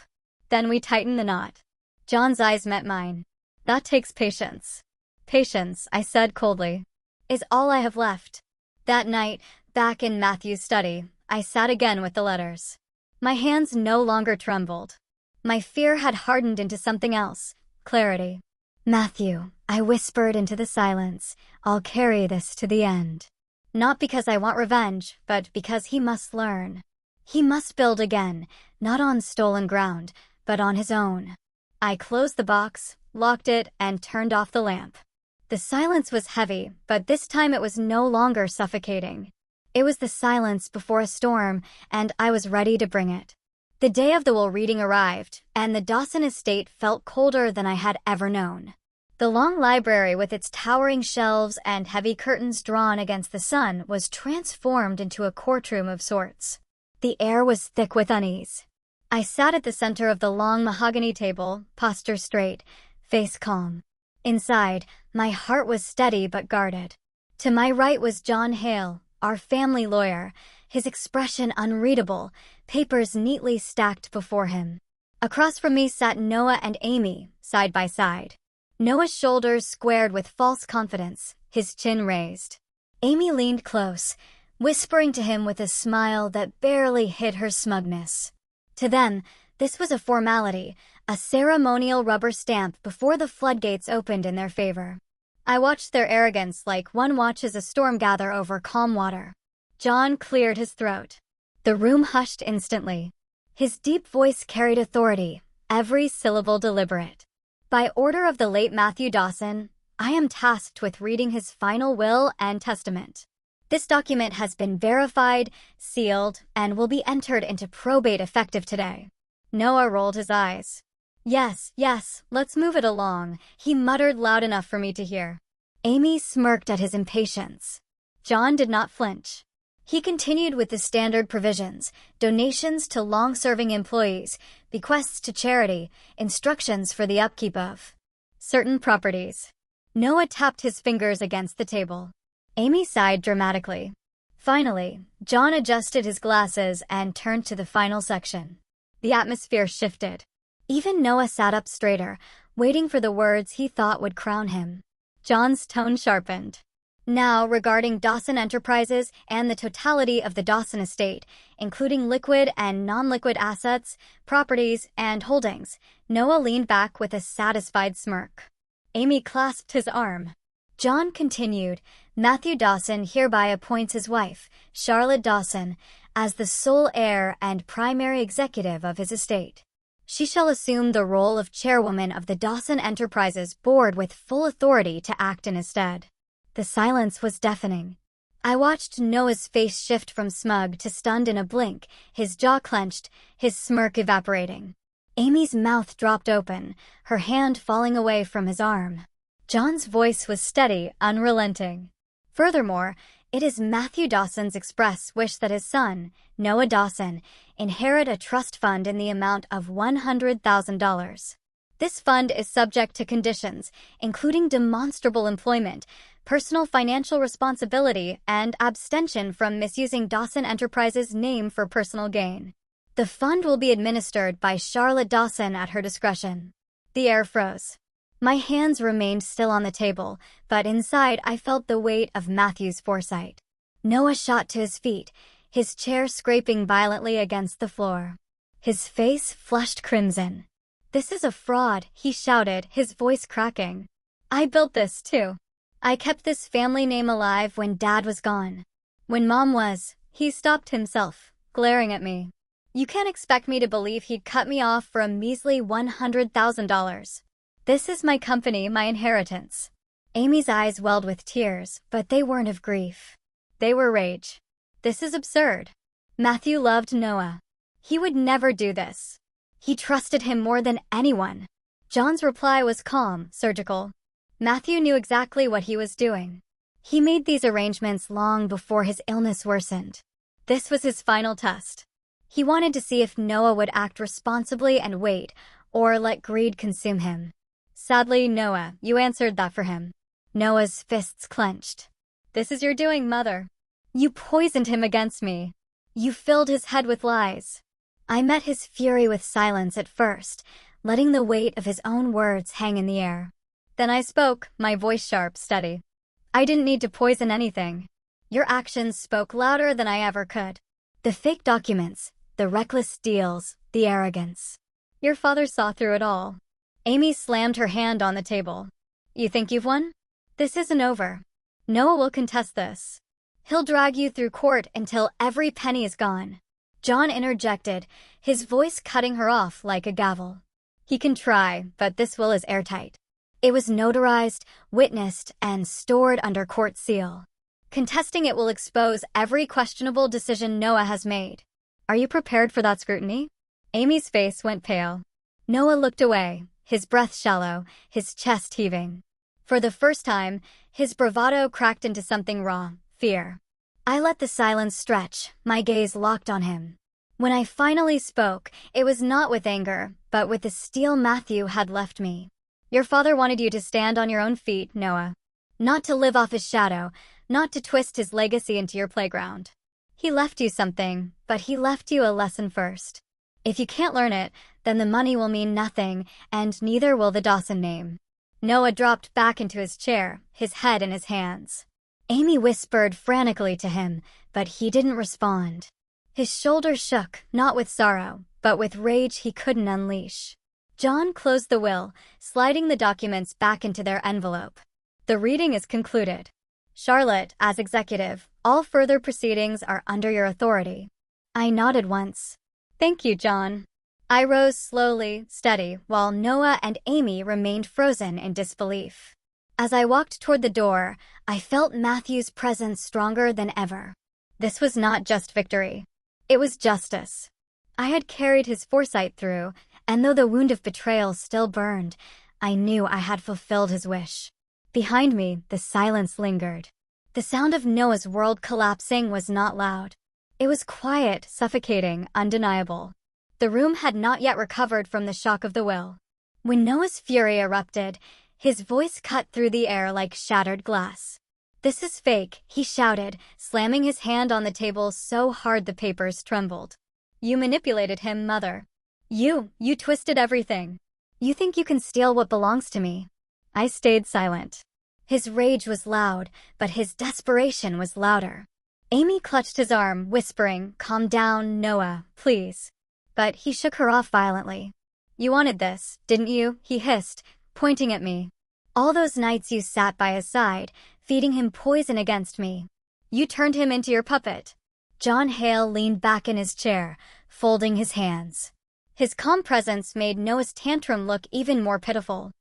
Then we tighten the knot. John's eyes met mine. That takes patience. Patience, I said coldly, is all I have left. That night, back in Matthew's study, I sat again with the letters. My hands no longer trembled. My fear had hardened into something else, clarity. Matthew, I whispered into the silence, I'll carry this to the end. Not because I want revenge, but because he must learn. He must build again, not on stolen ground, but on his own. I closed the box, locked it, and turned off the lamp. The silence was heavy, but this time it was no longer suffocating. It was the silence before a storm, and I was ready to bring it. The day of the will reading arrived, and the Dawson estate felt colder than I had ever known. The long library with its towering shelves and heavy curtains drawn against the sun was transformed into a courtroom of sorts. The air was thick with unease. I sat at the center of the long mahogany table, posture straight, face calm. Inside, my heart was steady but guarded. To my right was John Hale, our family lawyer, his expression unreadable, papers neatly stacked before him. Across from me sat Noah and Amy, side by side. Noah's shoulders squared with false confidence, his chin raised. Amy leaned close, whispering to him with a smile that barely hid her smugness. To them, this was a formality, a ceremonial rubber stamp before the floodgates opened in their favor. I watched their arrogance like one watches a storm gather over calm water. John cleared his throat. The room hushed instantly. His deep voice carried authority, every syllable deliberate. By order of the late Matthew Dawson, I am tasked with reading his final will and testament. This document has been verified, sealed, and will be entered into probate effective today. Noah rolled his eyes. Yes, let's move it along, he muttered loud enough for me to hear. Amy smirked at his impatience. John did not flinch. He continued with the standard provisions: donations to long-serving employees, bequests to charity, instructions for the upkeep of certain properties. Noah tapped his fingers against the table. Amy sighed dramatically. Finally, John adjusted his glasses and turned to the final section. The atmosphere shifted. Even Noah sat up straighter, waiting for the words he thought would crown him. John's tone sharpened. Now, regarding Dawson Enterprises and the totality of the Dawson estate, including liquid and non-liquid assets, properties, and holdings, Noah leaned back with a satisfied smirk. Amy clasped his arm. John continued, Matthew Dawson hereby appoints his wife, Charlotte Dawson, as the sole heir and primary executive of his estate. She shall assume the role of chairwoman of the Dawson Enterprises board with full authority to act in his stead. The silence was deafening. I watched Noah's face shift from smug to stunned in a blink, his jaw clenched, his smirk evaporating. Amy's mouth dropped open, her hand falling away from his arm. John's voice was steady, unrelenting. Furthermore, it is Matthew Dawson's express wish that his son, Noah Dawson, inherit a trust fund in the amount of $100,000. This fund is subject to conditions, including demonstrable employment, personal financial responsibility, and abstention from misusing Dawson Enterprises' name for personal gain. The fund will be administered by Charlotte Dawson at her discretion. The air froze. My hands remained still on the table, but inside I felt the weight of Matthew's foresight. Noah shot to his feet, his chair scraping violently against the floor. His face flushed crimson. This is a fraud, he shouted, his voice cracking. I built this, too. I kept this family name alive when Dad was gone. When Mom was, he stopped himself, glaring at me. You can't expect me to believe he'd cut me off for a measly $100,000. This is my company, my inheritance. Amy's eyes welled with tears, but they weren't of grief. They were rage. This is absurd. Matthew loved Noah. He would never do this. He trusted him more than anyone. John's reply was calm, surgical. Matthew knew exactly what he was doing. He made these arrangements long before his illness worsened. This was his final test. He wanted to see if Noah would act responsibly and wait, or let greed consume him. Sadly, Noah, you answered that for him. Noah's fists clenched. This is your doing, Mother. You poisoned him against me. You filled his head with lies. I met his fury with silence at first, letting the weight of his own words hang in the air. Then I spoke, my voice sharp, steady. I didn't need to poison anything. Your actions spoke louder than I ever could. The fake documents, the reckless deals, the arrogance. Your father saw through it all. Amy slammed her hand on the table. You think you've won? This isn't over. Noah will contest this. He'll drag you through court until every penny is gone. John interjected, his voice cutting her off like a gavel. He can try, but this will is airtight. It was notarized, witnessed, and stored under court seal. Contesting it will expose every questionable decision Noah has made. Are you prepared for that scrutiny? Amy's face went pale. Noah looked away, his breath shallow, his chest heaving. For the first time, his bravado cracked into something raw, fear. I let the silence stretch, my gaze locked on him. When I finally spoke, it was not with anger, but with the steel Matthew had left me. Your father wanted you to stand on your own feet, Noah. Not to live off his shadow, not to twist his legacy into your playground. He left you something, but he left you a lesson first. If you can't learn it, then the money will mean nothing, and neither will the Dawson name. Noah dropped back into his chair, his head in his hands. Amy whispered frantically to him, but he didn't respond. His shoulders shook, not with sorrow, but with rage he couldn't unleash. John closed the will, sliding the documents back into their envelope. The reading is concluded. Charlotte, as executive, all further proceedings are under your authority. I nodded once. Thank you, John. I rose slowly, steady, while Noah and Amy remained frozen in disbelief. As I walked toward the door, I felt Matthew's presence stronger than ever. This was not just victory. It was justice. I had carried his foresight through, and though the wound of betrayal still burned, I knew I had fulfilled his wish. Behind me, the silence lingered. The sound of Noah's world collapsing was not loud. It was quiet, suffocating, undeniable. The room had not yet recovered from the shock of the will. When Noah's fury erupted, his voice cut through the air like shattered glass. This is fake, he shouted, slamming his hand on the table so hard the papers trembled. You manipulated him, Mother. You twisted everything. You think you can steal what belongs to me. I stayed silent. His rage was loud, but his desperation was louder. Amy clutched his arm, whispering, "Calm down, Noah, please." But he shook her off violently. You wanted this, didn't you? He hissed, pointing at me. All those nights you sat by his side, feeding him poison against me. You turned him into your puppet. John Hale leaned back in his chair, folding his hands. His calm presence made Noah's tantrum look even more pitiful.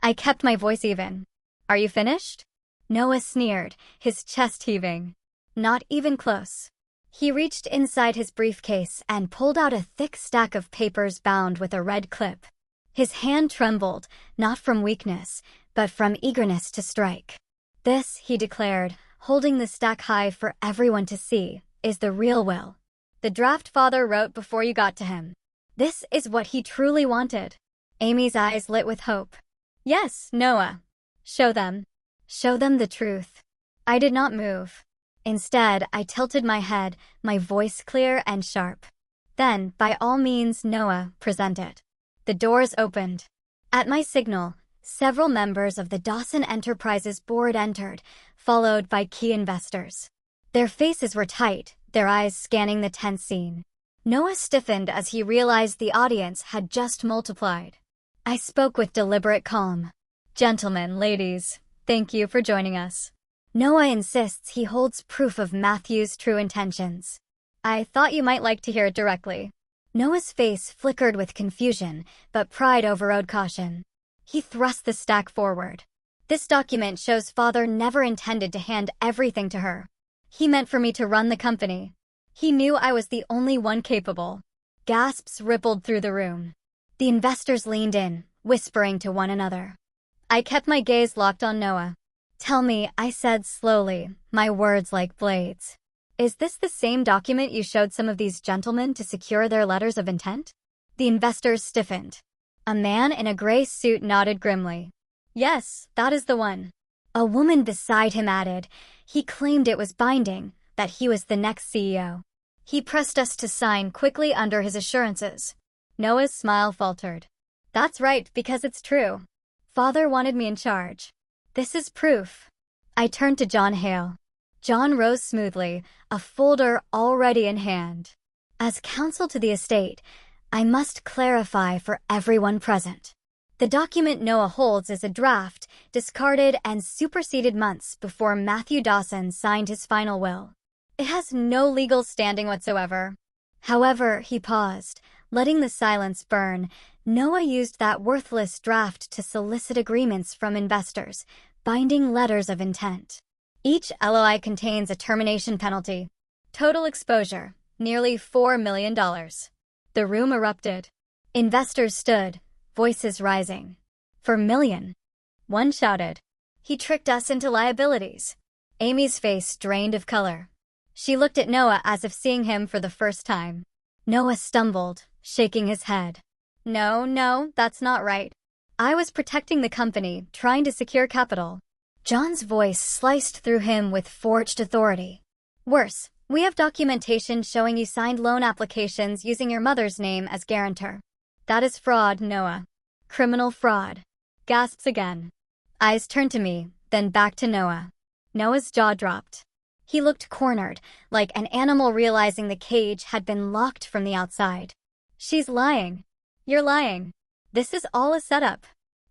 I kept my voice even. Are you finished? Noah sneered, his chest heaving. Not even close. He reached inside his briefcase and pulled out a thick stack of papers bound with a red clip. His hand trembled, not from weakness, but from eagerness to strike. This, he declared, holding the stack high for everyone to see, is the real will. The draft father wrote before you got to him. This is what he truly wanted. Amy's eyes lit with hope. Yes, Noah. Show them. Show them the truth. I did not move. Instead, I tilted my head, my voice clear and sharp. Then, by all means, Noah, present it. The doors opened. At my signal, several members of the Dawson Enterprises board entered, followed by key investors. Their faces were tight, their eyes scanning the tense scene. Noah stiffened as he realized the audience had just multiplied. I spoke with deliberate calm. Gentlemen, ladies, thank you for joining us. Noah insists he holds proof of Matthew's true intentions. I thought you might like to hear it directly. Noah's face flickered with confusion, but pride overrode caution. He thrust the stack forward. This document shows Father never intended to hand everything to her. He meant for me to run the company. He knew I was the only one capable. Gasps rippled through the room. The investors leaned in, whispering to one another. I kept my gaze locked on Noah. Tell me, I said slowly, my words like blades. Is this the same document you showed some of these gentlemen to secure their letters of intent? The investors stiffened. A man in a gray suit nodded grimly. Yes, that is the one. A woman beside him added, he claimed it was binding, that he was the next CEO. He pressed us to sign quickly under his assurances. Noah's smile faltered. That's right, because it's true. Father wanted me in charge. This is proof. I turned to John Hale. John rose smoothly, a folder already in hand. As counsel to the estate, I must clarify for everyone present. The document Noah holds is a draft, discarded and superseded months before Matthew Dawson signed his final will. It has no legal standing whatsoever. However, he paused, letting the silence burn. Noah used that worthless draft to solicit agreements from investors, binding letters of intent. Each LOI contains a termination penalty. Total exposure, nearly $4 million. The room erupted. Investors stood, voices rising. For million. One shouted, "He tricked us into liabilities." Amy's face drained of color. She looked at Noah as if seeing him for the first time. Noah stumbled, shaking his head. No, that's not right. I was protecting the company, trying to secure capital." John's voice sliced through him with forged authority. "Worse, we have documentation showing you signed loan applications using your mother's name as guarantor. That is fraud, Noah. Criminal fraud." Gasps again. Eyes turned to me, then back to Noah. Noah's jaw dropped. He looked cornered, like an animal realizing the cage had been locked from the outside. "She's lying. You're lying. This is all a setup."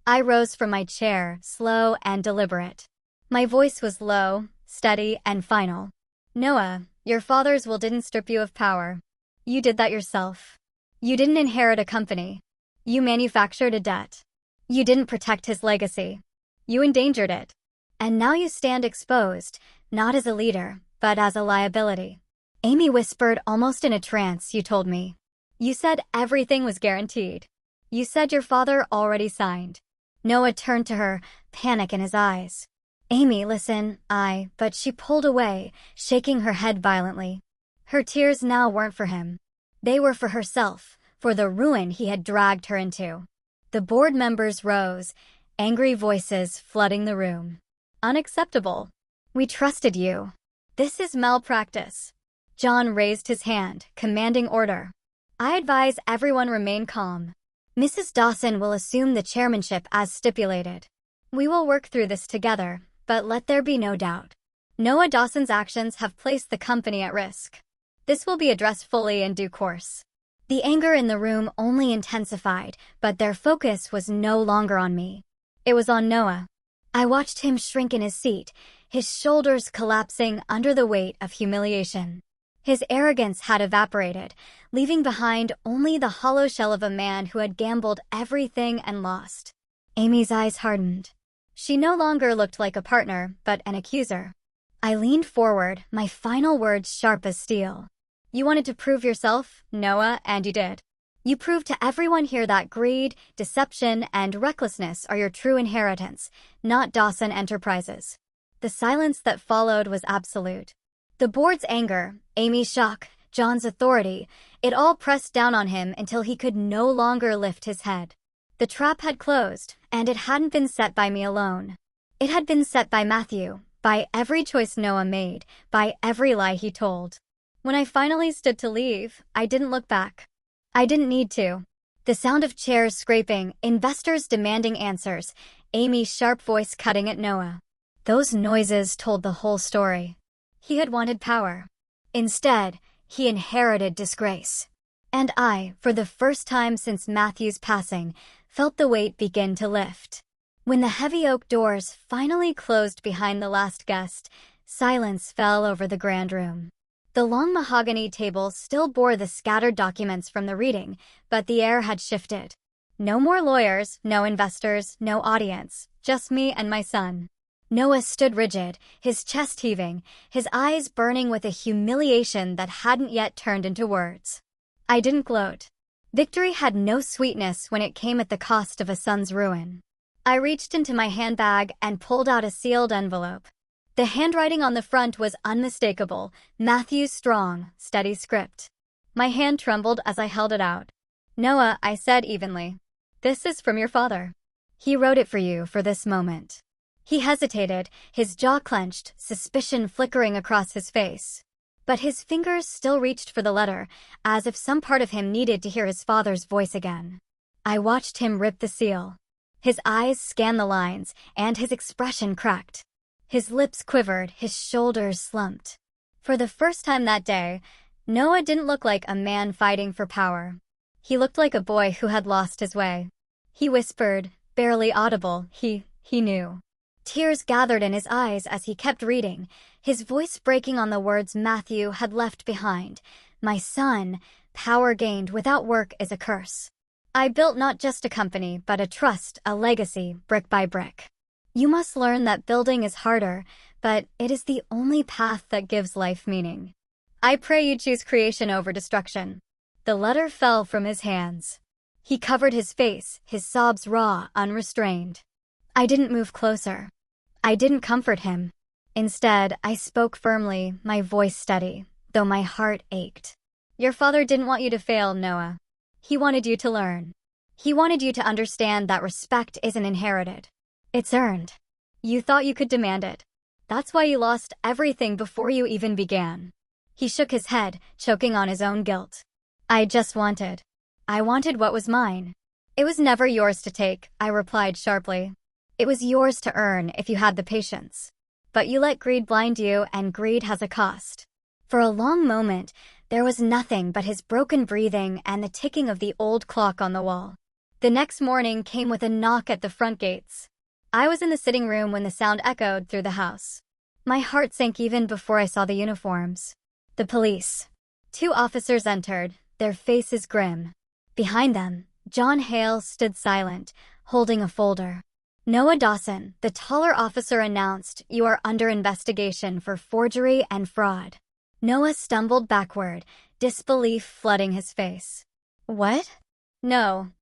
I rose from my chair, slow and deliberate. My voice was low, steady, and final. "Noah, your father's will didn't strip you of power. You did that yourself. You didn't inherit a company. You manufactured a debt. You didn't protect his legacy. You endangered it. And now you stand exposed, not as a leader, but as a liability." Amy whispered, almost in a trance. "You told me. You said everything was guaranteed. You said your father already signed." Noah turned to her, panic in his eyes. "Amy, listen, but she pulled away, shaking her head violently. Her tears now weren't for him. They were for herself, for the ruin he had dragged her into." The board members rose, angry voices flooding the room. "Unacceptable. We trusted you. This is malpractice." John raised his hand, commanding order. "I advise everyone remain calm. Mrs. Dawson will assume the chairmanship as stipulated. We will work through this together, but let there be no doubt. Noah Dawson's actions have placed the company at risk. This will be addressed fully in due course." The anger in the room only intensified, but their focus was no longer on me. It was on Noah. I watched him shrink in his seat, his shoulders collapsing under the weight of humiliation. His arrogance had evaporated, leaving behind only the hollow shell of a man who had gambled everything and lost. Amy's eyes hardened. She no longer looked like a partner, but an accuser. I leaned forward, my final words sharp as steel. "You wanted to prove yourself, Noah, and you did. You proved to everyone here that greed, deception, and recklessness are your true inheritance, not Dawson Enterprises." The silence that followed was absolute. The board's anger, Amy's shock, John's authority, it all pressed down on him until he could no longer lift his head. The trap had closed, and it hadn't been set by me alone. It had been set by Matthew, by every choice Noah made, by every lie he told. When I finally stood to leave, I didn't look back. I didn't need to. The sound of chairs scraping, investors demanding answers, Amy's sharp voice cutting at Noah. Those noises told the whole story. He had wanted power. Instead, he inherited disgrace. And I, for the first time since Matthew's passing, felt the weight begin to lift. When the heavy oak doors finally closed behind the last guest, silence fell over the grand room. The long mahogany table still bore the scattered documents from the reading, but the air had shifted. No more lawyers, no investors, no audience, just me and my son. Noah stood rigid, his chest heaving, his eyes burning with a humiliation that hadn't yet turned into words. I didn't gloat. Victory had no sweetness when it came at the cost of a son's ruin. I reached into my handbag and pulled out a sealed envelope. The handwriting on the front was unmistakable, Matthew's strong, steady script. My hand trembled as I held it out. "Noah," I said evenly, "this is from your father. He wrote it for you for this moment." He hesitated, his jaw clenched, suspicion flickering across his face. But his fingers still reached for the letter, as if some part of him needed to hear his father's voice again. I watched him rip the seal. His eyes scanned the lines, and his expression cracked. His lips quivered, his shoulders slumped. For the first time that day, Noah didn't look like a man fighting for power. He looked like a boy who had lost his way. He whispered, barely audible, he knew. Tears gathered in his eyes as he kept reading, his voice breaking on the words Matthew had left behind, My son, power gained without work is a curse. I built not just a company, but a trust, a legacy, brick by brick. You must learn that building is harder, but it is the only path that gives life meaning. I pray you choose creation over destruction." The letter fell from his hands. He covered his face, his sobs raw, unrestrained. I didn't move closer. I didn't comfort him. Instead, I spoke firmly, my voice steady, though my heart ached. "Your father didn't want you to fail, Noah. He wanted you to learn. He wanted you to understand that respect isn't inherited. It's earned. You thought you could demand it. That's why you lost everything before you even began." He shook his head, choking on his own guilt. I wanted what was mine. "It was never yours to take," I replied sharply. "It was yours to earn if you had the patience. But you let greed blind you, and greed has a cost." For a long moment, there was nothing but his broken breathing and the ticking of the old clock on the wall. The next morning came with a knock at the front gates. I was in the sitting room when the sound echoed through the house. My heart sank even before I saw the uniforms. The police. 2 officers entered, their faces grim. Behind them, John Hale stood silent, holding a folder. "Noah Dawson," the taller officer announced, "you are under investigation for forgery and fraud." Noah stumbled backward, disbelief flooding his face. "What? No.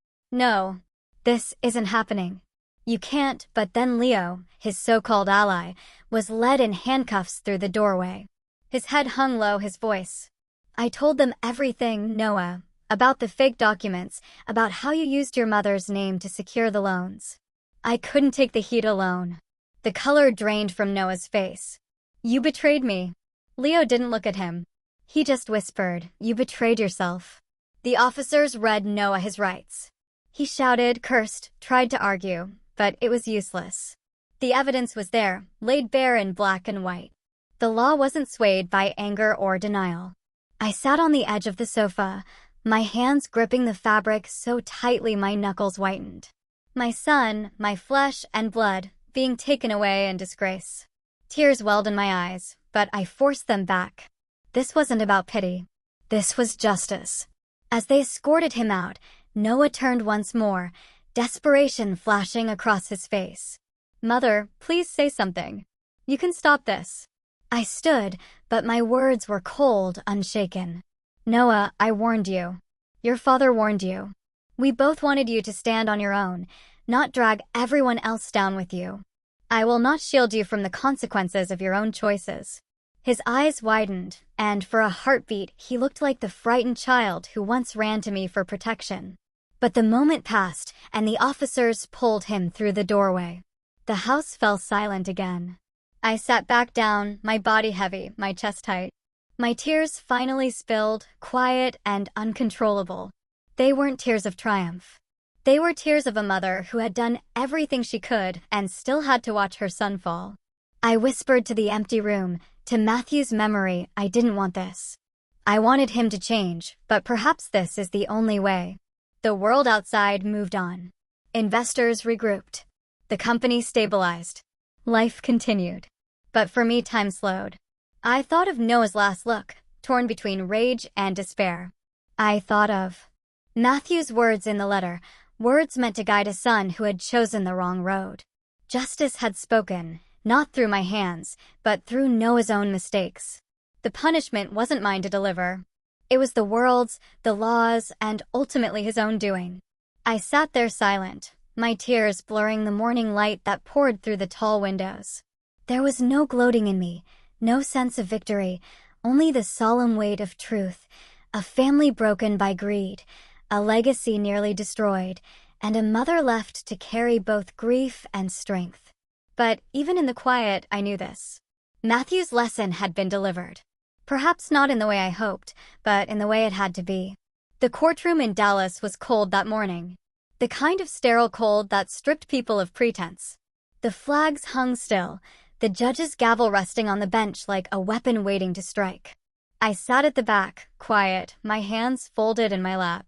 This isn't happening. You can't." But then Leo, his so-called ally, was led in handcuffs through the doorway. His head hung low, his voice. "I told them everything, Noah, about the fake documents, about how you used your mother's name to secure the loans. I couldn't take the heat alone." The color drained from Noah's face. "You betrayed me." Leo didn't look at him. He just whispered, "You betrayed yourself." The officers read Noah his rights. He shouted, cursed, tried to argue, but it was useless. The evidence was there, laid bare in black and white. The law wasn't swayed by anger or denial. I sat on the edge of the sofa, my hands gripping the fabric so tightly my knuckles whitened. My son, my flesh and blood, being taken away in disgrace. Tears welled in my eyes, but I forced them back. This wasn't about pity. This was justice. As they escorted him out, Noah turned once more, desperation flashing across his face. "Mother, please say something. You can stop this." I stood, but my words were cold, unshaken. "Noah, I warned you. Your father warned you. We both wanted you to stand on your own, not drag everyone else down with you. I will not shield you from the consequences of your own choices." His eyes widened, and for a heartbeat he looked like the frightened child who once ran to me for protection. But the moment passed, and the officers pulled him through the doorway. The house fell silent again. I sat back down, my body heavy, my chest tight. My tears finally spilled, quiet and uncontrollable. They weren't tears of triumph. They were tears of a mother who had done everything she could and still had to watch her son fall. I whispered to the empty room, to Matthew's memory, I didn't want this. I wanted him to change, but perhaps this is the only way. The world outside moved on. Investors regrouped. The company stabilized. Life continued. But for me, time slowed. I thought of Noah's last look, torn between rage and despair. I thought of Matthew's words in the letter, words meant to guide a son who had chosen the wrong road. Justice had spoken, not through my hands, but through Noah's own mistakes. The punishment wasn't mine to deliver. It was the world's, the law's, and ultimately his own doing. I sat there silent, my tears blurring the morning light that poured through the tall windows. There was no gloating in me, no sense of victory, only the solemn weight of truth, a family broken by greed, a legacy nearly destroyed, and a mother left to carry both grief and strength. But even in the quiet, I knew this. Matthew's lesson had been delivered. Perhaps not in the way I hoped, but in the way it had to be. The courtroom in Dallas was cold that morning. The kind of sterile cold that stripped people of pretense. The flags hung still, the judge's gavel resting on the bench like a weapon waiting to strike. I sat at the back, quiet, my hands folded in my lap.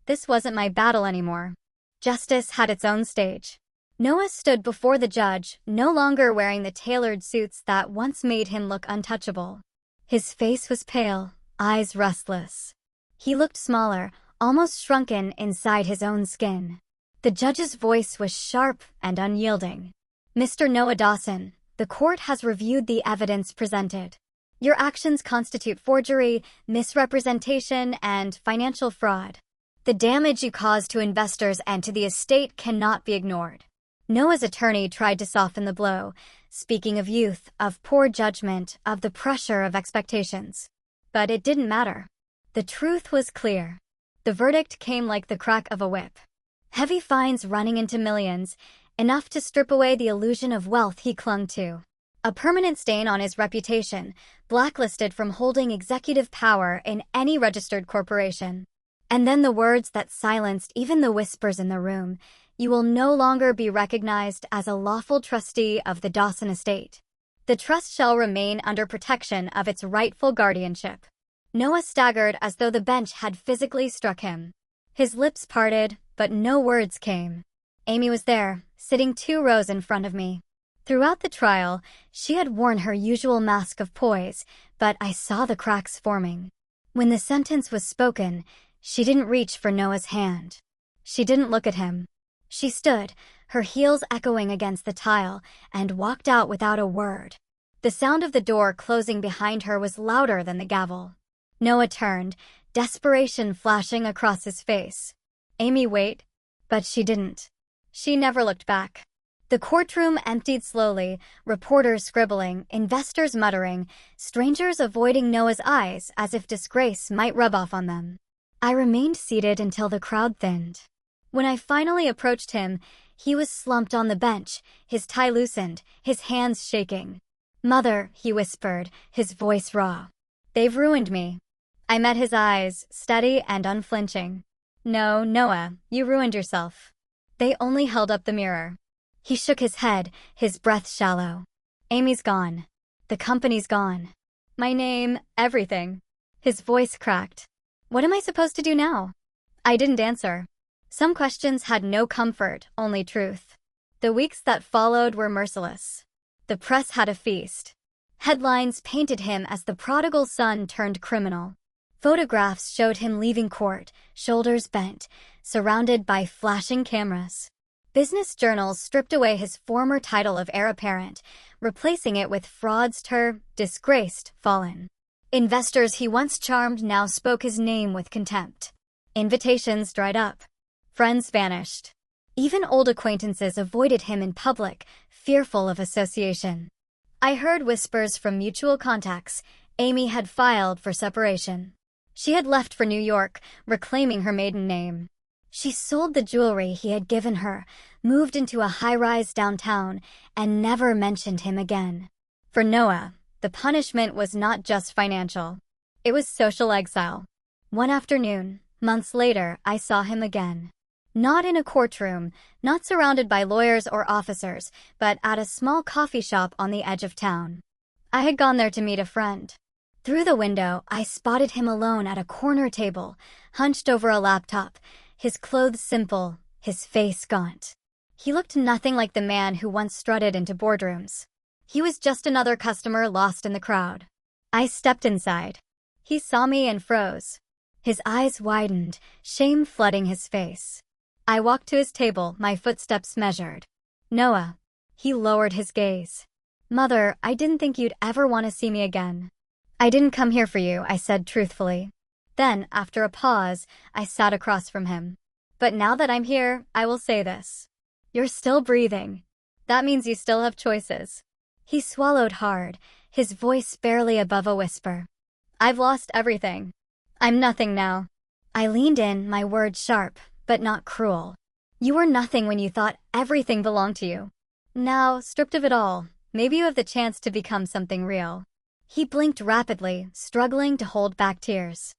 This wasn't my battle anymore. Justice had its own stage. Noah stood before the judge, no longer wearing the tailored suits that once made him look untouchable. His face was pale, eyes restless. He looked smaller, almost shrunken inside his own skin. The judge's voice was sharp and unyielding. "Mr. Noah Dawson, the court has reviewed the evidence presented. Your actions constitute forgery, misrepresentation, and financial fraud. The damage you caused to investors and to the estate cannot be ignored." Noah's attorney tried to soften the blow, speaking of youth, of poor judgment, of the pressure of expectations. But it didn't matter. The truth was clear. The verdict came like the crack of a whip. Heavy fines running into millions, enough to strip away the illusion of wealth he clung to. A permanent stain on his reputation, blacklisted from holding executive power in any registered corporation. And then the words that silenced even the whispers in the room: "You will no longer be recognized as a lawful trustee of the Dawson estate. The trust shall remain under protection of its rightful guardianship." Noah staggered as though the bench had physically struck him. His lips parted, but no words came. Amy was there, sitting 2 rows in front of me. Throughout the trial, she had worn her usual mask of poise, but I saw the cracks forming. When the sentence was spoken, she didn't reach for Noah's hand. She didn't look at him. She stood, her heels echoing against the tile, and walked out without a word. The sound of the door closing behind her was louder than the gavel. Noah turned, desperation flashing across his face. "Amy, wait." But she didn't. She never looked back. The courtroom emptied slowly, reporters scribbling, investors muttering, strangers avoiding Noah's eyes as if disgrace might rub off on them. I remained seated until the crowd thinned. When I finally approached him, he was slumped on the bench, his tie loosened, his hands shaking. "Mother," he whispered, his voice raw. "They've ruined me." I met his eyes, steady and unflinching. "No, Noah, you ruined yourself. They only held up the mirror." He shook his head, his breath shallow. "Amy's gone. The company's gone. My name, everything." His voice cracked. "What am I supposed to do now?" I didn't answer. Some questions had no comfort, only truth. The weeks that followed were merciless. The press had a feast. Headlines painted him as the prodigal son turned criminal. Photographs showed him leaving court, shoulders bent, surrounded by flashing cameras. Business journals stripped away his former title of heir apparent, replacing it with fraudster, disgraced, fallen. Investors he once charmed now spoke his name with contempt. Invitations dried up. Friends vanished. Even old acquaintances avoided him in public, fearful of association. I heard whispers from mutual contacts. Amy had filed for separation. She had left for New York, reclaiming her maiden name. She sold the jewelry he had given her, moved into a high-rise downtown, and never mentioned him again. For Noah, the punishment was not just financial. It was social exile. One afternoon, months later, I saw him again. Not in a courtroom, not surrounded by lawyers or officers, but at a small coffee shop on the edge of town. I had gone there to meet a friend. Through the window, I spotted him alone at a corner table, hunched over a laptop, his clothes simple, his face gaunt. He looked nothing like the man who once strutted into boardrooms. He was just another customer lost in the crowd. I stepped inside. He saw me and froze. His eyes widened, shame flooding his face. I walked to his table, my footsteps measured. "Noah." He lowered his gaze. "Mother, I didn't think you'd ever want to see me again." "I didn't come here for you," I said truthfully. Then, after a pause, I sat across from him. "But now that I'm here, I will say this. You're still breathing. That means you still have choices." He swallowed hard, his voice barely above a whisper. "I've lost everything. I'm nothing now." I leaned in, my words sharp, but not cruel. "You were nothing when you thought everything belonged to you. Now, stripped of it all, maybe you have the chance to become something real." He blinked rapidly, struggling to hold back tears.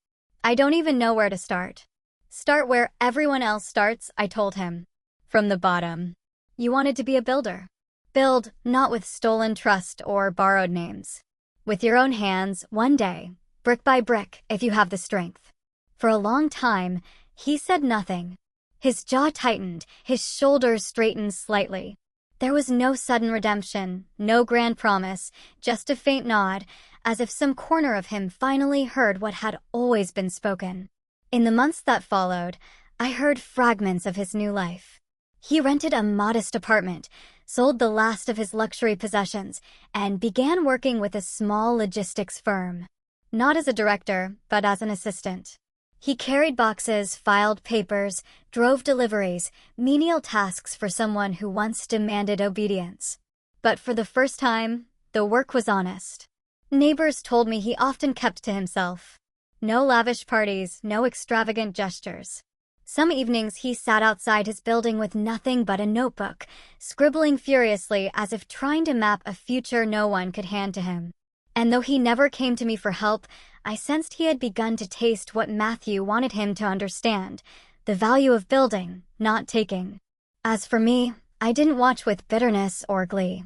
"I don't even know where to start." "Start where everyone else starts," I told him. "From the bottom." "You wanted to be a builder. Build, not with stolen trust or borrowed names. With your own hands, one day, brick by brick, if you have the strength." For a long time, he said nothing. His jaw tightened, his shoulders straightened slightly. There was no sudden redemption, no grand promise, just a faint nod, as if some corner of him finally heard what had always been spoken. In the months that followed, I heard fragments of his new life. He rented a modest apartment, sold the last of his luxury possessions, and began working with a small logistics firm. Not as a director, but as an assistant. He carried boxes, filed papers, drove deliveries, menial tasks for someone who once demanded obedience. But for the first time, the work was honest. Neighbors told me he often kept to himself. No lavish parties, no extravagant gestures. Some evenings he sat outside his building with nothing but a notebook, scribbling furiously as if trying to map a future no one could hand to him. And though he never came to me for help, I sensed he had begun to taste what Matthew wanted him to understand, the value of building, not taking. As for me, I didn't watch with bitterness or glee.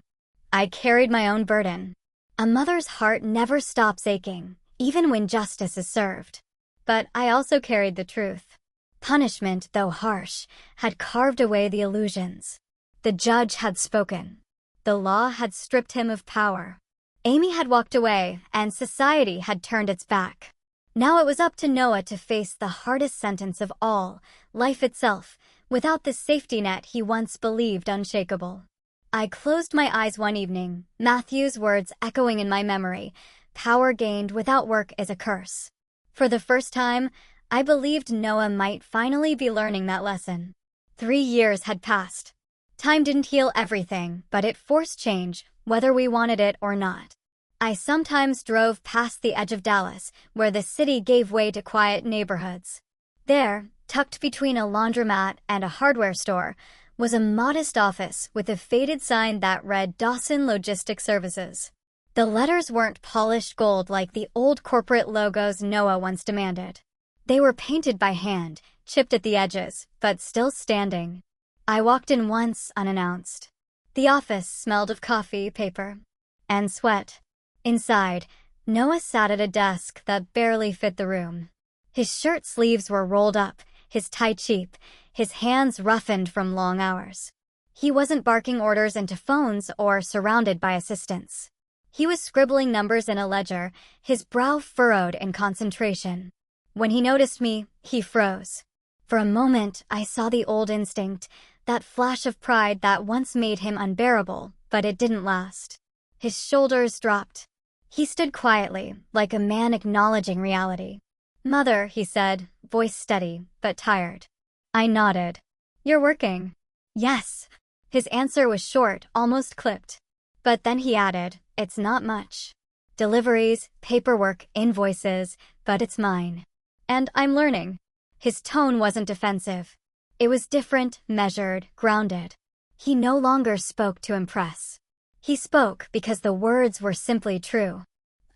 I carried my own burden. A mother's heart never stops aching, even when justice is served. But I also carried the truth. Punishment, though harsh, had carved away the illusions. The judge had spoken. The law had stripped him of power. Amy had walked away, and society had turned its back. Now it was up to Noah to face the hardest sentence of all, life itself, without the safety net he once believed unshakable. I closed my eyes one evening, Matthew's words echoing in my memory, "Power gained without work is a curse." For the first time, I believed Noah might finally be learning that lesson. 3 years had passed. Time didn't heal everything, but it forced change, whether we wanted it or not. I sometimes drove past the edge of Dallas, where the city gave way to quiet neighborhoods. There, tucked between a laundromat and a hardware store, was a modest office with a faded sign that read Dawson Logistic Services. The letters weren't polished gold like the old corporate logos Noah once demanded. They were painted by hand, chipped at the edges, but still standing. I walked in once unannounced. The office smelled of coffee, paper, and sweat. Inside, Noah sat at a desk that barely fit the room. His shirt sleeves were rolled up, his tie cheap, his hands roughened from long hours. He wasn't barking orders into phones or surrounded by assistants. He was scribbling numbers in a ledger, his brow furrowed in concentration. When he noticed me, he froze. For a moment, I saw the old instinct, that flash of pride that once made him unbearable, but it didn't last. His shoulders dropped. He stood quietly, like a man acknowledging reality. "Mother," he said, voice steady, but tired. I nodded. "You're working?" "Yes." His answer was short, almost clipped. But then he added, "It's not much. Deliveries, paperwork, invoices, but it's mine. And I'm learning." His tone wasn't defensive. It was different, measured, grounded. He no longer spoke to impress. He spoke because the words were simply true.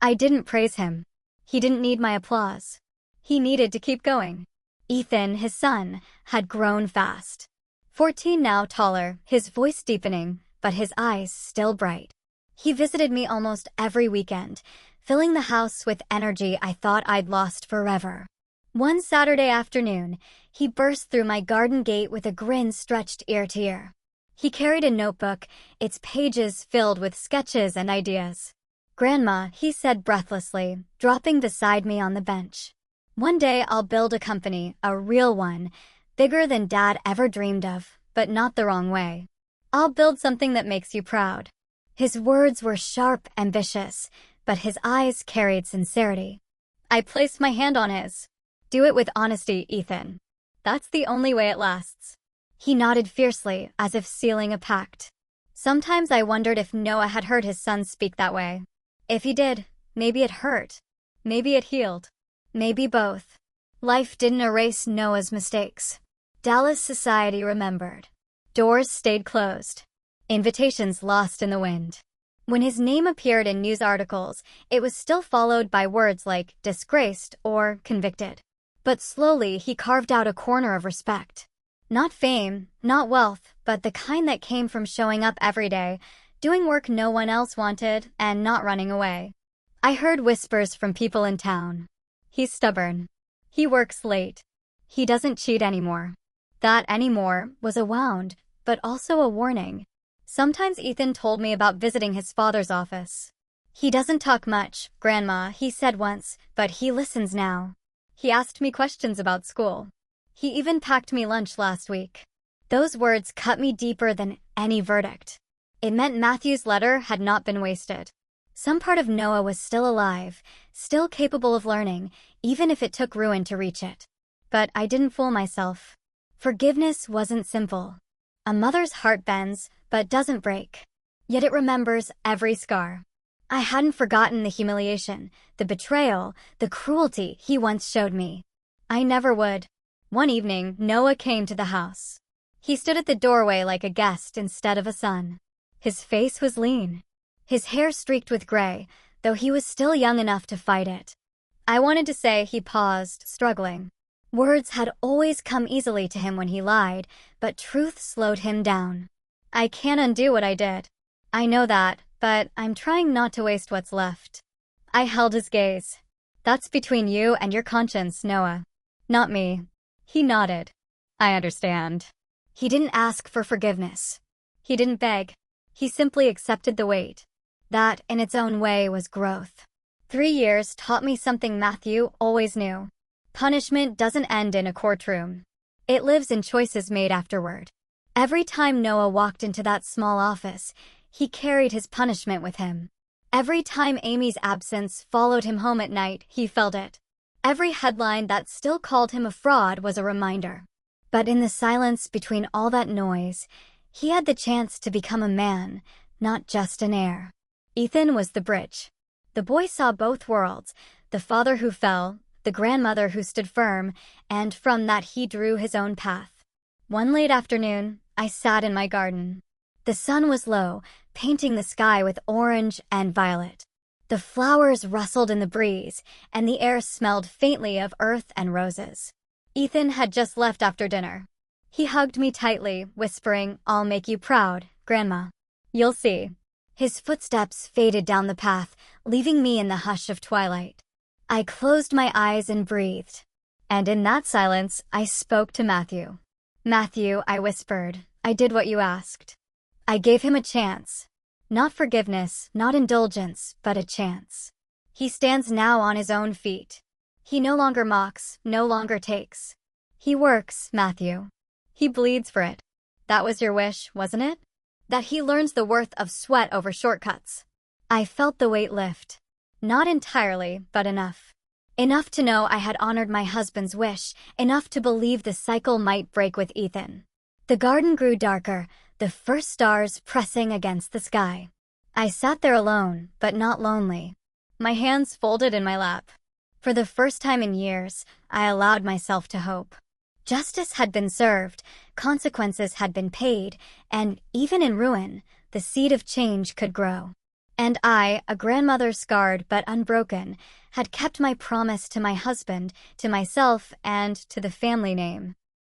I didn't praise him. He didn't need my applause. He needed to keep going. Ethan, his son, had grown fast. 14 now, taller, his voice deepening, but his eyes still bright. He visited me almost every weekend, filling the house with energy I thought I'd lost forever. One Saturday afternoon, he burst through my garden gate with a grin stretched ear to ear. He carried a notebook, its pages filled with sketches and ideas. "Grandma," he said breathlessly, dropping beside me on the bench. "One day I'll build a company, a real one, bigger than Dad ever dreamed of, but not the wrong way. I'll build something that makes you proud." His words were sharp, ambitious, but his eyes carried sincerity. I placed my hand on his. "Do it with honesty, Ethan. That's the only way it lasts." He nodded fiercely, as if sealing a pact. Sometimes I wondered if Noah had heard his son speak that way. If he did, maybe it hurt. Maybe it healed. Maybe both. Life didn't erase Noah's mistakes. Dallas society remembered. Doors stayed closed. Invitations lost in the wind. When his name appeared in news articles, it was still followed by words like disgraced or convicted. But slowly he carved out a corner of respect. Not fame, not wealth, but the kind that came from showing up every day, doing work no one else wanted, and not running away. I heard whispers from people in town. "He's stubborn. He works late. He doesn't cheat anymore." That anymore was a wound, but also a warning. Sometimes Ethan told me about visiting his father's office. "He doesn't talk much, Grandma," he said once, "but he listens now." He asked me questions about school. He even packed me lunch last week. Those words cut me deeper than any verdict. It meant Matthew's letter had not been wasted. Some part of Noah was still alive, still capable of learning, even if it took ruin to reach it. But I didn't fool myself. Forgiveness wasn't simple. A mother's heart bends, but doesn't break. Yet it remembers every scar. I hadn't forgotten the humiliation, the betrayal, the cruelty he once showed me. I never would. One evening, Noah came to the house. He stood at the doorway like a guest instead of a son. His face was lean. His hair streaked with gray, though he was still young enough to fight it. I wanted to say he paused, struggling. Words had always come easily to him when he lied, but truth slowed him down. I can't undo what I did. I know that, but I'm trying not to waste what's left. I held his gaze. "That's between you and your conscience, Noah. Not me." He nodded. "I understand." He didn't ask for forgiveness. He didn't beg. He simply accepted the weight. That, in its own way, was growth. 3 years taught me something Matthew always knew. Punishment doesn't end in a courtroom. It lives in choices made afterward. Every time Noah walked into that small office, he carried his punishment with him. Every time Amy's absence followed him home at night, he felt it. Every headline that still called him a fraud was a reminder. But in the silence between all that noise, he had the chance to become a man, not just an heir. Ethan was the bridge. The boy saw both worlds, the father who fell, the grandmother who stood firm, and from that he drew his own path. One late afternoon, I sat in my garden. The sun was low, painting the sky with orange and violet. The flowers rustled in the breeze, and the air smelled faintly of earth and roses. Ethan had just left after dinner. He hugged me tightly, whispering, "I'll make you proud, Grandma. You'll see." His footsteps faded down the path, leaving me in the hush of twilight. I closed my eyes and breathed. And in that silence, I spoke to Matthew. "Matthew," I whispered, "I did what you asked. I gave him a chance. Not forgiveness, not indulgence, but a chance. He stands now on his own feet. He no longer mocks, no longer takes. He works, Matthew. He bleeds for it. That was your wish, wasn't it? That he learns the worth of sweat over shortcuts." I felt the weight lift. Not entirely, but enough. Enough to know I had honored my husband's wish, enough to believe the cycle might break with Ethan. The garden grew darker, the first stars pressing against the sky. I sat there alone, but not lonely. My hands folded in my lap. For the first time in years, I allowed myself to hope. Justice had been served, consequences had been paid, and even in ruin, the seed of change could grow. And I, a grandmother scarred but unbroken, had kept my promise to my husband, to myself, and to the family name.